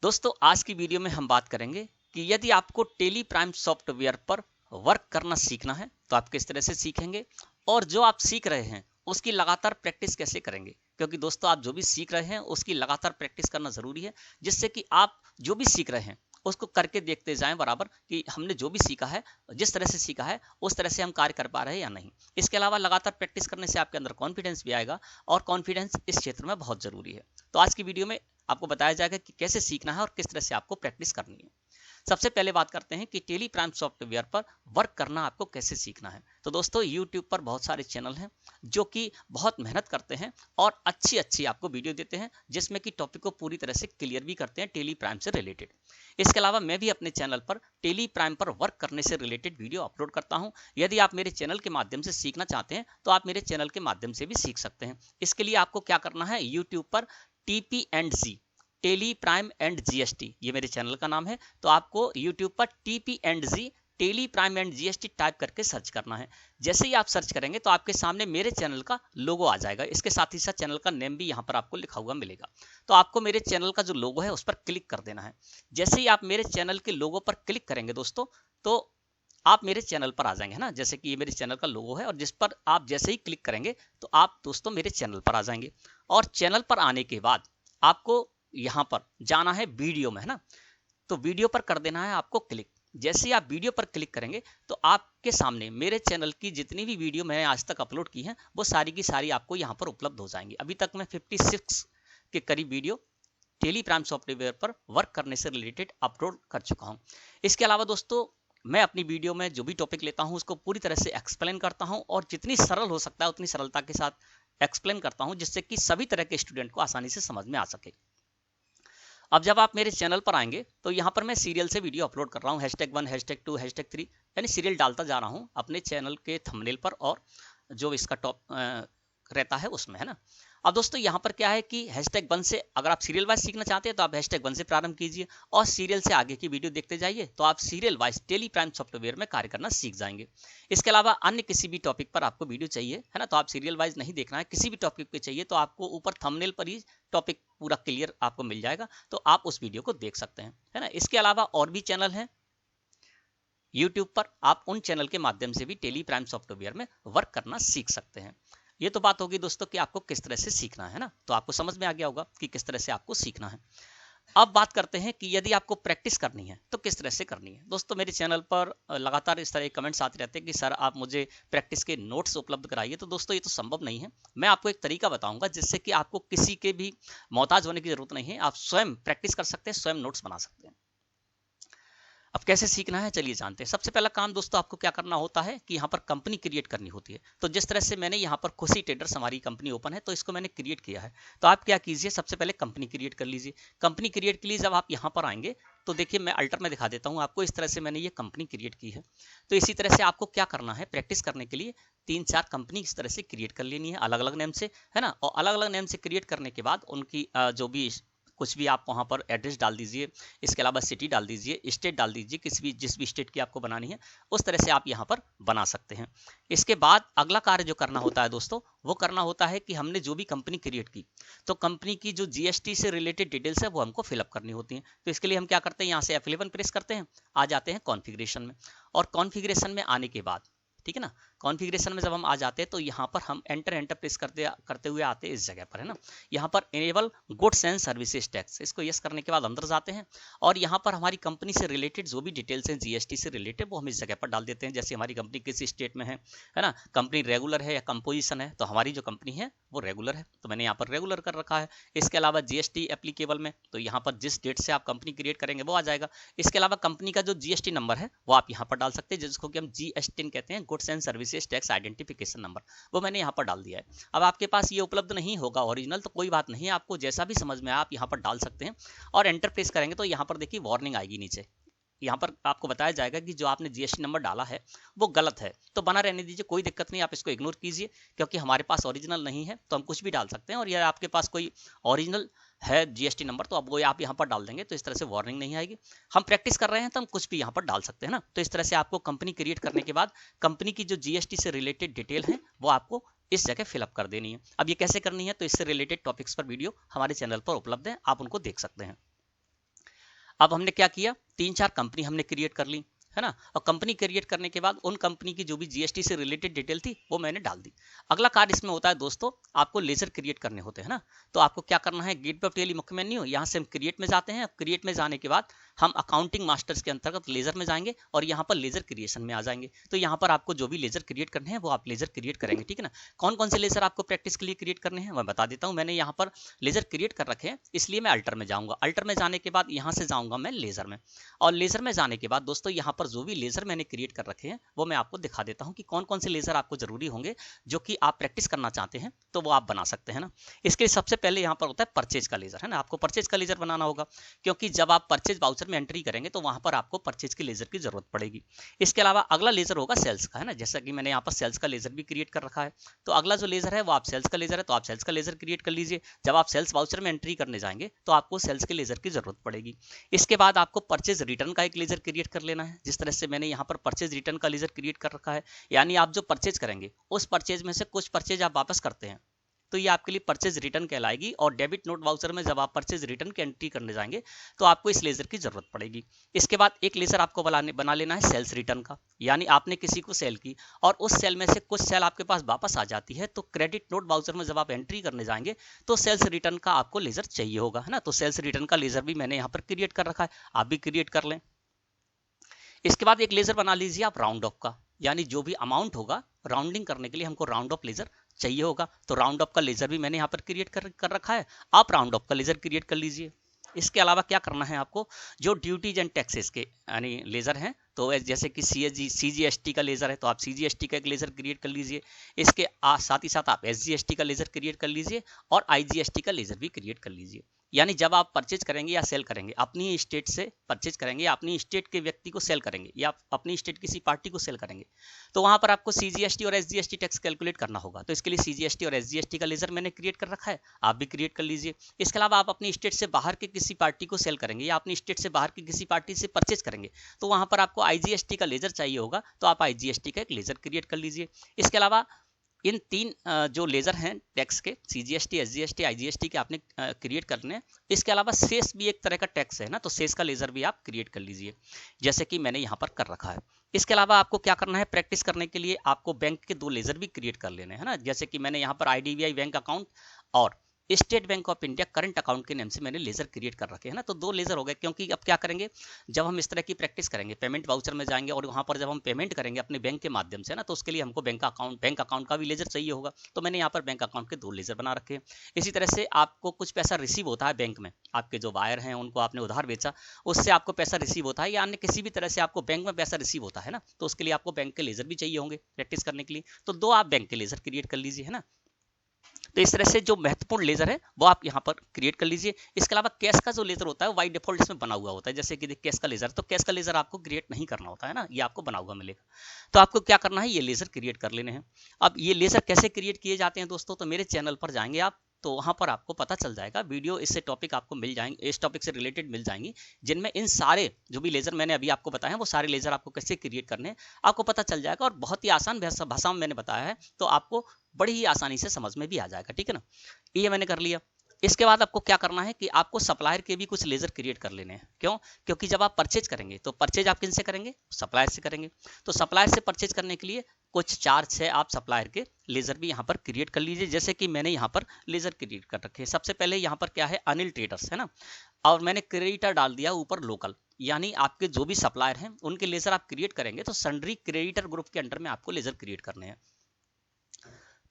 दोस्तों आज की वीडियो में हम बात करेंगे कि यदि आपको टेली प्राइम सॉफ्टवेयर पर वर्क करना सीखना है तो आप किस तरह से सीखेंगे और जो आप सीख रहे हैं उसकी लगातार प्रैक्टिस कैसे करेंगे। क्योंकि दोस्तों आप जो भी सीख रहे हैं उसकी लगातार प्रैक्टिस करना जरूरी है, जिससे कि आप जो भी सीख रहे हैं उसको करके देखते जाएं बराबर कि हमने जो भी सीखा है, जिस तरह से सीखा है उस तरह से हम कार्य कर पा रहे हैं या नहीं। इसके अलावा लगातार प्रैक्टिस करने से आपके अंदर कॉन्फिडेंस भी आएगा और कॉन्फिडेंस इस क्षेत्र में बहुत जरूरी है। तो आज की वीडियो में आपको बताया जाएगा कि कैसे सीखना है और किस तरह से आपको प्रैक्टिस करनी है। सबसे पहले बात करते हैं कि टेली प्राइम सॉफ्टवेयर पर वर्क करना आपको कैसे सीखना है। तो दोस्तों YouTube पर बहुत सारे चैनल हैं जो कि बहुत मेहनत करते हैं और अच्छी अच्छी आपको वीडियो देते हैं, जिसमें कि टॉपिक को पूरी तरह से क्लियर भी करते हैं टेली प्राइम से रिलेटेड। इसके अलावा मैं भी अपने चैनल पर टेली प्राइम पर वर्क करने से रिलेटेड वीडियो अपलोड करता हूं। यदि आप मेरे चैनल के माध्यम से सीखना चाहते हैं तो आप मेरे चैनल के माध्यम से भी सीख सकते हैं। इसके लिए आपको क्या करना है, यूट्यूब पर TP&G Tally Prime and GST, ये मेरे चैनल का नाम है। तो आपको YouTube पर TP&G Tally Prime and GST type करके सर्च करना है। जैसे ही आप सर्च करेंगे तो आपके सामने मेरे चैनल का लोगो आ जाएगा। इसके साथ ही साथ चैनल का नेम भी यहाँ पर आपको लिखा हुआ मिलेगा। तो आपको मेरे चैनल का जो लोगो है उस पर क्लिक कर देना है। जैसे ही आप मेरे चैनल के लोगो पर क्लिक करेंगे दोस्तों, तो आप मेरे चैनल पर आ जाएंगे, है ना। जैसे कि ये मेरे चैनल का लोगो है और जिस पर आप जैसे ही क्लिक करेंगे तो आप दोस्तों मेरे चैनल पर आ जाएंगे। और चैनल पर आने के बाद आपको यहाँ पर जाना है वीडियो में, है ना। तो वीडियो पर कर देना है आपको क्लिक। जैसे ही आप वीडियो पर क्लिक करेंगे तो आपके सामने मेरे चैनल की जितनी भी वीडियो मैंने आज तक अपलोड की हैं वो सारी की सारी आपको यहाँ पर उपलब्ध हो जाएंगी। अभी तक मैं 56 के करीब वीडियो टेली प्राइम सॉफ्टवेयर पर वर्क करने से रिलेटेड अपलोड कर चुका हूँ। इसके अलावा दोस्तों मैं अपनी वीडियो में जो भी टॉपिक लेता हूँ उसको पूरी तरह से एक्सप्लेन करता हूँ और जितनी सरल हो सकता है उतनी सरलता के साथ एक्सप्लेन करता हूँ, जिससे कि सभी तरह के स्टूडेंट को आसानी से समझ में आ सके। अब जब आप मेरे चैनल पर आएंगे तो यहाँ पर मैं सीरियल से वीडियो अपलोड कर रहा हूँ, #1 #2 #3, यानी सीरियल डालता जा रहा हूँ अपने चैनल के थंबनेल पर और जो इसका टॉप रहता है उसमें, है ना। अब दोस्तों यहाँ पर क्या है कि #1 से अगर आप सीरियल वाइज सीखना चाहते हैं तो आप #1 से प्रारंभ कीजिए और सीरियल से आगे की वीडियो देखते जाइए, तो आप serial wise Tally Prime software में कार्य करना सीख जाएंगे। इसके अलावा अन्य किसी भी टॉपिक पर आपको वीडियो चाहिए, है ना, तो आप सीरियल वाइज नहीं देखना है, किसी भी टॉपिक पे चाहिए तो आपको ऊपर थंबनेल पर ही टॉपिक पूरा क्लियर आपको मिल जाएगा, तो आप उस वीडियो को देख सकते हैं, है ना। इसके अलावा और भी चैनल हैं यूट्यूब पर, आप उन चैनल के माध्यम से भी टेली प्राइम सॉफ्टवेयर में वर्क करना सीख सकते हैं। ये तो बात होगी दोस्तों कि आपको किस तरह से सीखना है ना, तो आपको समझ में आ गया होगा कि किस तरह से आपको सीखना है। अब बात करते हैं कि यदि आपको प्रैक्टिस करनी है तो किस तरह से करनी है। दोस्तों मेरे चैनल पर लगातार इस तरह के कमेंट्स आते रहते हैं कि सर आप मुझे प्रैक्टिस के नोट्स उपलब्ध कराइए। तो दोस्तों ये तो संभव नहीं है। मैं आपको एक तरीका बताऊंगा जिससे कि आपको किसी के भी मोहताज होने की जरूरत नहीं है, आप स्वयं प्रैक्टिस कर सकते हैं, स्वयं नोट्स बना सकते हैं। अब कैसे सीखना है चलिए जानते हैं। सबसे पहला काम दोस्तों आपको क्या करना होता है कि यहाँ पर कंपनी क्रिएट करनी होती है। तो जिस तरह से मैंने यहाँ पर खुशी ट्रेडर्स हमारी कंपनी ओपन है तो इसको मैंने क्रिएट किया है। तो आप क्या कीजिए, सबसे पहले कंपनी क्रिएट कर लीजिए। कंपनी क्रिएट के लिए जब आप यहाँ पर आएंगे तो देखिए मैं अल्टर में दिखा देता हूँ आपको। इस तरह से मैंने ये कंपनी क्रिएट की है। तो इसी तरह से आपको क्या करना है, प्रैक्टिस करने के लिए 3-4 कंपनी इस तरह से क्रिएट कर लेनी है अलग अलग नेम से, है ना। और अलग अलग नेम से क्रिएट करने के बाद उनकी जो भी कुछ भी आप वहाँ पर एड्रेस डाल दीजिए। इसके अलावा सिटी डाल दीजिए, स्टेट डाल दीजिए, जिस भी स्टेट की आपको बनानी है उस तरह से आप यहाँ पर बना सकते हैं। इसके बाद अगला कार्य जो करना होता है दोस्तों वो करना होता है कि हमने जो भी कंपनी क्रिएट की तो कंपनी की जो GST से रिलेटेड डिटेल्स है वो हमको फिलअप करनी होती है। तो इसके लिए हम क्या करते हैं, यहाँ से F11 प्रेस करते हैं, आ जाते हैं कॉन्फ़िगरेशन में। और कॉन्फ़िगरेशन में आने के बाद ठीक है ना, कॉन्फ़िगरेशन में जब हम आ जाते हैं तो यहाँ पर हम एंटर प्रेस करते हुए आते हैं इस जगह पर, है ना। यहाँ पर enable goods and services tax, इसको यस करने के बाद अंदर जाते हैं और यहाँ पर हमारी कंपनी से रिलेटेड जो भी डिटेल्स हैं GST से रिलेटेड वो हम इस जगह पर डाल देते हैं। जैसे हमारी कंपनी किस स्टेट में है ना, कंपनी रेगुलर है या कंपोजिशन है, तो हमारी जो कंपनी है वो रेगुलर है तो मैंने यहाँ पर रेगुलर कर रखा है। इसके अलावा GST एप्लीकेबल में तो यहाँ पर जिस डेट से आप कंपनी क्रिएट करेंगे वो आ जाएगा। इसके अलावा कंपनी का जो GST नंबर है वो आप यहाँ पर डाल सकते हैं, जिसको कि हम GST कहते हैं, goods and services tax identification number, वो मैंने यहाँ पर डाल दिया है। अब आपके पास ये उपलब्ध नहीं होगा ओरिजिनल तो कोई बात नहीं है, आपको जैसा भी समझ में आए आप यहाँ पर डाल सकते हैं। और एंटर प्रेस करेंगे तो यहाँ पर देखिए वार्निंग आएगी नीचे, यहाँ पर आपको बताया जाएगा कि जो आपने GST नंबर डाला है वो गलत है। तो बना रहने दीजिए, कोई दिक्कत नहीं, आप इसको इग्नोर कीजिए क्योंकि हमारे पास ओरिजिनल नहीं है तो हम कुछ भी डाल सकते हैं। और यह आपके पास कोई ओरिजिनल है GST नंबर तो अब वो आप यहाँ पर डाल देंगे तो इस तरह से वार्निंग नहीं आएगी। हम प्रैक्टिस कर रहे हैं तो हम कुछ भी यहाँ पर डाल सकते हैं ना। तो इस तरह से आपको कंपनी क्रिएट करने के बाद कंपनी की जो GST से रिलेटेड डिटेल है वो आपको इस जगह फिलअप कर देनी है। अब ये कैसे करनी है तो इससे रिलेटेड टॉपिक्स पर वीडियो हमारे चैनल पर उपलब्ध है, आप उनको देख सकते हैं। अब हमने क्या किया, 3-4 कंपनी हमने क्रिएट कर ली, है ना। और कंपनी क्रिएट करने के बाद उन कंपनी की जो भी जीएसटी से रिलेटेड डिटेल थी वो मैंने डाल दी। अगला कार्य इसमें होता है दोस्तों, आपको लेजर क्रिएट करने होते हैं ना। तो आपको क्या करना है, गेटवे ऑफ टेली मुख्य मेन्यू, यहाँ से हम क्रिएट में जाते हैं। क्रिएट में जाने के बाद हम अकाउंटिंग मास्टर्स के अंतर्गत लेजर में जाएंगे और यहाँ पर लेजर क्रिएशन में आ जाएंगे। तो यहाँ पर आपको जो भी लेजर क्रिएट करने हैं वो आप लेजर क्रिएट करेंगे, ठीक है ना। कौन कौन से लेजर आपको प्रैक्टिस के लिए क्रिएट करने हैं मैं बता देता हूँ। मैंने यहाँ पर लेजर क्रिएट कर रखे हैं, इसलिए मैं अल्टर में जाऊंगा। अल्टर में जाने के बाद यहाँ से जाऊंगा मैं लेजर में, और लेजर में जाने के बाद दोस्तों यहाँ पर जो भी लेजर मैंने क्रिएट कर रखे हैं वो मैं आपको दिखा देता हूँ कि कौन कौन से लेजर आपको जरूरी होंगे जो कि आप प्रैक्टिस करना चाहते हैं तो वो आप बना सकते हैं ना। इसके लिए सबसे पहले यहाँ पर होता है परचेज का लेजर, है ना। आपको परचेज का लेजर बनाना होगा, क्योंकि जब आप परचेज वाउचर में एंट्री करेंगे तो वहां पर आपको परचेज के लेजर की जरूरत पड़ेगी। इसके अलावा अगला लेजर होगा सेल्स का, है ना। जैसा कि मैंने यहाँ पर सेल्स का लेजर भी क्रिएट कर रखा है। तो अगला जो लेजर है वो आप सेल्स का लेजर है, तो आप सेल्स का लेजर क्रिएट कर लीजिए। जब आप सेल्स वाउचर में एंट्री करने जाएंगे तो आपको सेल्स के लेजर की जरूरत पड़ेगी। इसके बाद आपको परचेज रिटर्न का एक लेजर क्रिएट कर लेना है, जिस तरह से मैंने यहाँ पर परचेज रिटर्न का लेजर क्रिएट कर रखा है। यानी आप जो परचेज करेंगे उस परचेज में से कुछ परचेज आप वापस करते हैं तो ये आपके लिए परचेज रिटर्न कहलाएगी। और डेबिट नोट वाउचर में जब आप परचेज रिटर्न की एंट्री करने जाएंगे तो आपको इस लेजर की जरूरत पड़ेगी। इसके बाद एक लेजर आपको बना लेना है सेल्स रिटर्न का, यानी आपने किसी को सेल की और उस सेल में से कुछ सेल आपके पास वापस आ जाती है, तो क्रेडिट नोट वाउचर में जब आप एंट्री करने जाएंगे तो सेल्स रिटर्न का आपको लेजर चाहिए होगा, है ना। तो सेल्स रिटर्न का लेजर भी मैंने यहाँ पर क्रिएट कर रखा है, आप भी क्रिएट कर लें। इसके बाद एक लेजर बना लीजिए आप राउंड ऑफ का, यानी जो भी अमाउंट होगा राउंडिंग करने के लिए हमको राउंड ऑफ लेजर चाहिए होगा। तो राउंड ऑफ का लेजर भी मैंने यहाँ पर क्रिएट कर रखा है, आप राउंड ऑफ का लेजर क्रिएट कर लीजिए। इसके अलावा क्या करना है आपको, जो ड्यूटीज एंड टैक्सेस के यानी लेजर हैं, तो जैसे कि सीजीएसटी का लेजर है तो आप सीजीएसटी का एक लेजर क्रिएट कर लीजिए। इसके साथ ही साथ आप एसजीएसटी का लेजर क्रिएट कर लीजिए और आईजीएसटी का लेजर भी क्रिएट कर लीजिए। यानी जब आप परचेज करेंगे या सेल करेंगे, अपनी स्टेट से परचेज करेंगे या अपनी स्टेट के व्यक्ति को सेल करेंगे या अपनी स्टेट किसी पार्टी को सेल करेंगे, तो वहां पर आपको सीजीएसटी और एसजीएसटी टैक्स कैलकुलेट करना होगा। तो इसके लिए सीजीएसटी और एसजीएसटी का लेजर मैंने क्रिएट कर रखा है, आप भी क्रिएट कर लीजिए। इसके अलावा आप अपनी स्टेट से बाहर के किसी पार्टी को सेल करेंगे या अपनी स्टेट से बाहर की किसी पार्टी से परचेज करेंगे, तो वहां पर आपको आईजीएसटी का लेजर चाहिए होगा, तो आप आईजीएसटी का एक लेजर क्रिएट कर लीजिए। इसके अलावा इन तीन जो लेजर हैं टैक्स के, सीजीएसटी, एसजीएसटी, आईजीएसटी के आपने क्रिएट करने हैं। इसके अलावा शेष भी एक तरह का टैक्स है ना, तो शेष का लेजर भी आप क्रिएट कर लीजिए, जैसे कि मैंने यहाँ पर कर रखा है। इसके अलावा आपको क्या करना है, प्रैक्टिस करने के लिए आपको बैंक के 2 लेजर भी क्रिएट कर लेने हैं ना, जैसे कि मैंने यहाँ पर आईडीबीआई बैंक अकाउंट और state bank of India current account के नेम से मैंने लेजर क्रिएट कर रखे हैं ना। तो 2 लेजर हो गए, क्योंकि अब क्या करेंगे, जब हम इस तरह की प्रैक्टिस करेंगे पेमेंट वाउचर में जाएंगे और वहां पर जब हम पेमेंट करेंगे अपने बैंक के माध्यम से ना, तो उसके लिए हमको बैंक अकाउंट का भी लेजर चाहिए होगा। तो मैंने यहाँ पर बैंक अकाउंट के 2 लेजर बना रखे हैं। इसी तरह से आपको कुछ पैसा रिसीव होता है बैंक में, आपके जो बायर हैं उनको आपने उधार बेचा, उससे आपको पैसा रिसीव होता है या अन्य किसी भी तरह से आपको बैंक में पैसा रिसीव होता है ना, तो उसके लिए आपको बैंक के लेजर भी चाहिए होंगे प्रैक्टिस करने के लिए। तो 2 आप बैंक के लेजर क्रिएट कर लीजिए, है ना। तो इस तरह से जो महत्वपूर्ण लेजर है वो आप यहाँ पर क्रिएट कर लीजिए। इसके अलावा कैश का जो लेजर होता है वो बाय डिफॉल्ट इसमें बना हुआ होता है, जैसे कि कैश का लेजर, तो कैश का लेजर आपको क्रिएट नहीं करना होता है ना, ये आपको बना हुआ मिलेगा। तो आपको क्या करना है, ये लेजर क्रिएट कर लेने हैं। अब ये लेजर कैसे क्रिएट किए जाते हैं दोस्तों, तो मेरे चैनल पर जाएंगे आप, तो वहां पर आपको पता चल जाएगा, वीडियो इससे टॉपिक आपको मिल जाएंगे, इस टॉपिक से रिलेटेड मिल जाएंगी, जिनमें इन सारे जो भी लेजर मैंने अभी आपको बताया वो सारे लेजर आपको कैसे क्रिएट करने हैं आपको पता चल जाएगा। और बहुत ही आसान भाषा में मैंने बताया है, तो आपको बड़ी ही आसानी से समझ में भी आ जाएगा, ठीक है ना। ये मैंने कर लिया। इसके बाद आपको क्या करना है कि आपको सप्लायर के भी कुछ लेजर क्रिएट कर लेने हैं। क्यों? क्योंकि जब आप परचेज करेंगे तो परचेज आप किनसे करेंगे, सप्लायर से करेंगे। तो सप्लायर से परचेज करने के लिए कुछ 4-6 आप सप्लायर के लेजर भी यहाँ पर क्रिएट कर लीजिए, जैसे कि मैंने यहाँ पर लेजर क्रिएट कर रखे हैं। सबसे पहले यहाँ पर क्या है, अनिल ट्रेडर्स, है ना, और मैंने क्रेडिटर डाल दिया ऊपर लोकल, यानी आपके जो भी सप्लायर हैं उनके लेजर आप क्रिएट करेंगे तो सन्ड्री क्रेडिटर ग्रुप के अंडर में आपको लेजर क्रिएट करने हैं।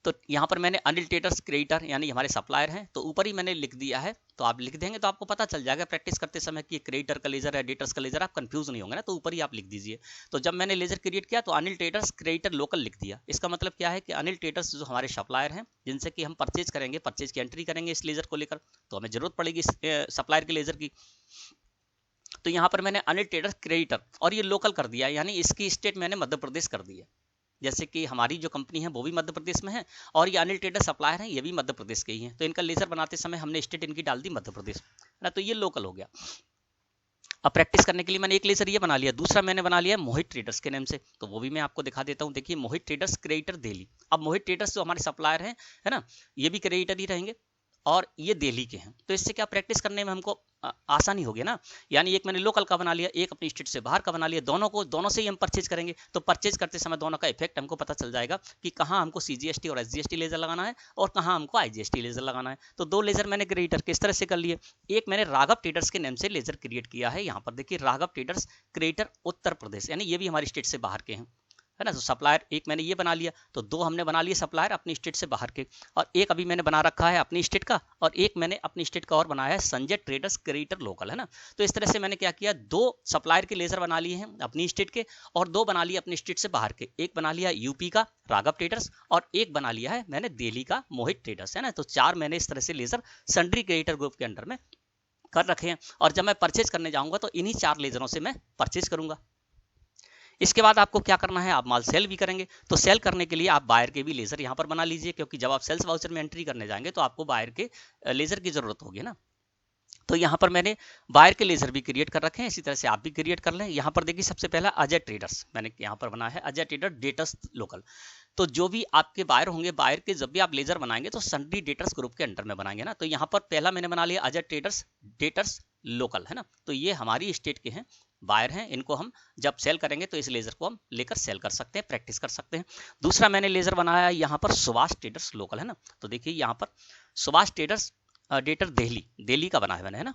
तो यहाँ पर मैंने अनिल ट्रेडर्स क्रेडिटर यानी हमारे सप्लायर हैं, तो ऊपर ही मैंने लिख दिया है, तो आप लिख देंगे तो आपको पता चल जाएगा प्रैक्टिस करते समय कि क्रेडिटर का लेजर है, डेटर्स का लेजर, आप कंफ्यूज नहीं होंगे ना, तो ऊपर ही आप लिख दीजिए। तो जब मैंने लेजर क्रिएट किया तो अनिल ट्रेडर्स क्रेडिटर लोकल लिख दिया। इसका मतलब क्या है कि अनिल ट्रेडर्स जो हमारे सप्लायर हैं जिनसे कि हम परचेज करेंगे, परचेज की एंट्री करेंगे इस लेजर को लेकर, तो हमें जरूरत पड़ेगी इस सप्लायर के लेजर की। तो यहाँ पर मैंने अनिल ट्रेडर्स क्रेडिटर और ये लोकल कर दिया, यानी इसकी स्टेट मैंने मध्य प्रदेश कर दी है, जैसे कि हमारी जो कंपनी है वो भी मध्य प्रदेश में है और ये अनिल ट्रेडर्स सप्लायर हैं ये भी मध्य प्रदेश के ही हैं। तो इनका लेजर बनाते समय हमने स्टेट इनकी डाल दी मध्य प्रदेश, है ना, तो ये लोकल हो गया। अब प्रैक्टिस करने के लिए मैंने एक लेजर ये बना लिया, दूसरा मैंने बना लिया मोहित ट्रेडर्स के नेम से, तो वो भी मैं आपको दिखा देता हूँ। देखिए मोहित ट्रेडर्स क्रेडिटर दिल्ली। अब मोहित ट्रेडर्स जो हमारे सप्लायर हैं, है ना, ये भी क्रेडिटर ही रहेंगे और ये दिल्ली के हैं। तो इससे क्या प्रैक्टिस करने में हमको आसानी होगी ना। यानी एक मैंने लोकल का बना लिया, एक अपनी स्टेट से बाहर का बना लिया, दोनों से ही हम परचेज करेंगे, तो परचेज करते समय दोनों का इफेक्ट हमको पता चल जाएगा कि कहाँ हमको CGST और SGST लेजर लगाना है और कहाँ हमको IGST लेजर लगाना है। तो 2 लेजर मैंने क्रिएटर किस तरह से कर लिए। एक मैंने राघव ट्रेडर्स के नेम से लेजर क्रिएट किया है, यहाँ पर देखिए राघव ट्रेडर्स क्रिएटर उत्तर प्रदेश, यानी ये भी हमारी स्टेट से बाहर के हैं, है ना। तो सप्लायर एक मैंने ये बना लिया, तो 2 हमने बना लिए सप्लायर अपनी स्टेट से बाहर के, और एक अभी मैंने बना रखा है अपनी स्टेट का, और एक मैंने अपनी स्टेट का और बनाया है संजय ट्रेडर्स क्रिएटर लोकल, है ना। तो इस तरह से मैंने क्या किया, 2 सप्लायर के लेजर बना लिए हैं अपनी स्टेट के, और 2 बना लिए अपनी स्टेट से बाहर के। एक बना लिया यूपी का राघव ट्रेडर्स, और एक बना लिया है मैंने दिल्ली का मोहित ट्रेडर्स, है ना। तो 4 मैंने इस तरह से लेजर सन्ड्री क्रिएटर ग्रुप के अंडर में कर रखे हैं, और जब मैं परचेज करने जाऊंगा तो इन्हीं 4 लेजरों से मैं परचेज करूंगा। इसके बाद आपको क्या करना है, आप माल सेल भी करेंगे, तो सेल करने के लिए आप बायर के भी लेजर यहाँ पर बना लीजिए, क्योंकि जब आप सेल्स वाउचर में एंट्री करने जाएंगे तो आपको बायर के लेजर की जरूरत होगी ना। तो यहाँ पर मैंने बायर के लेजर भी क्रिएट कर रखे हैं, इसी तरह से आप भी क्रिएट कर लें। यहाँ पर देखिए सबसे पहला अजय ट्रेडर्स मैंने यहाँ पर बनाया है, अजय ट्रेडर डेटर्स लोकल। तो जो भी आपके बायर होंगे, बायर के जब भी आप लेजर बनाएंगे तो सन्ड्री डेटर्स ग्रुप के अंडर में बनाएंगे ना। तो यहाँ पर पहला मैंने बना लिया अजय ट्रेडर्स डेटर्स लोकल, है ना। तो ये हमारी स्टेट के हैं, बायर हैं, इनको हम जब सेल करेंगे तो इस लेजर को हम लेकर सेल कर सकते हैं, प्रैक्टिस कर सकते हैं। दूसरा मैंने लेजर बनाया है यहाँ पर सुभाष ट्रेडर्स लोकल, है ना। तो देखिए यहाँ पर सुभाष ट्रेडर्स डेटर दिल्ली का बना है मैंने, है ना।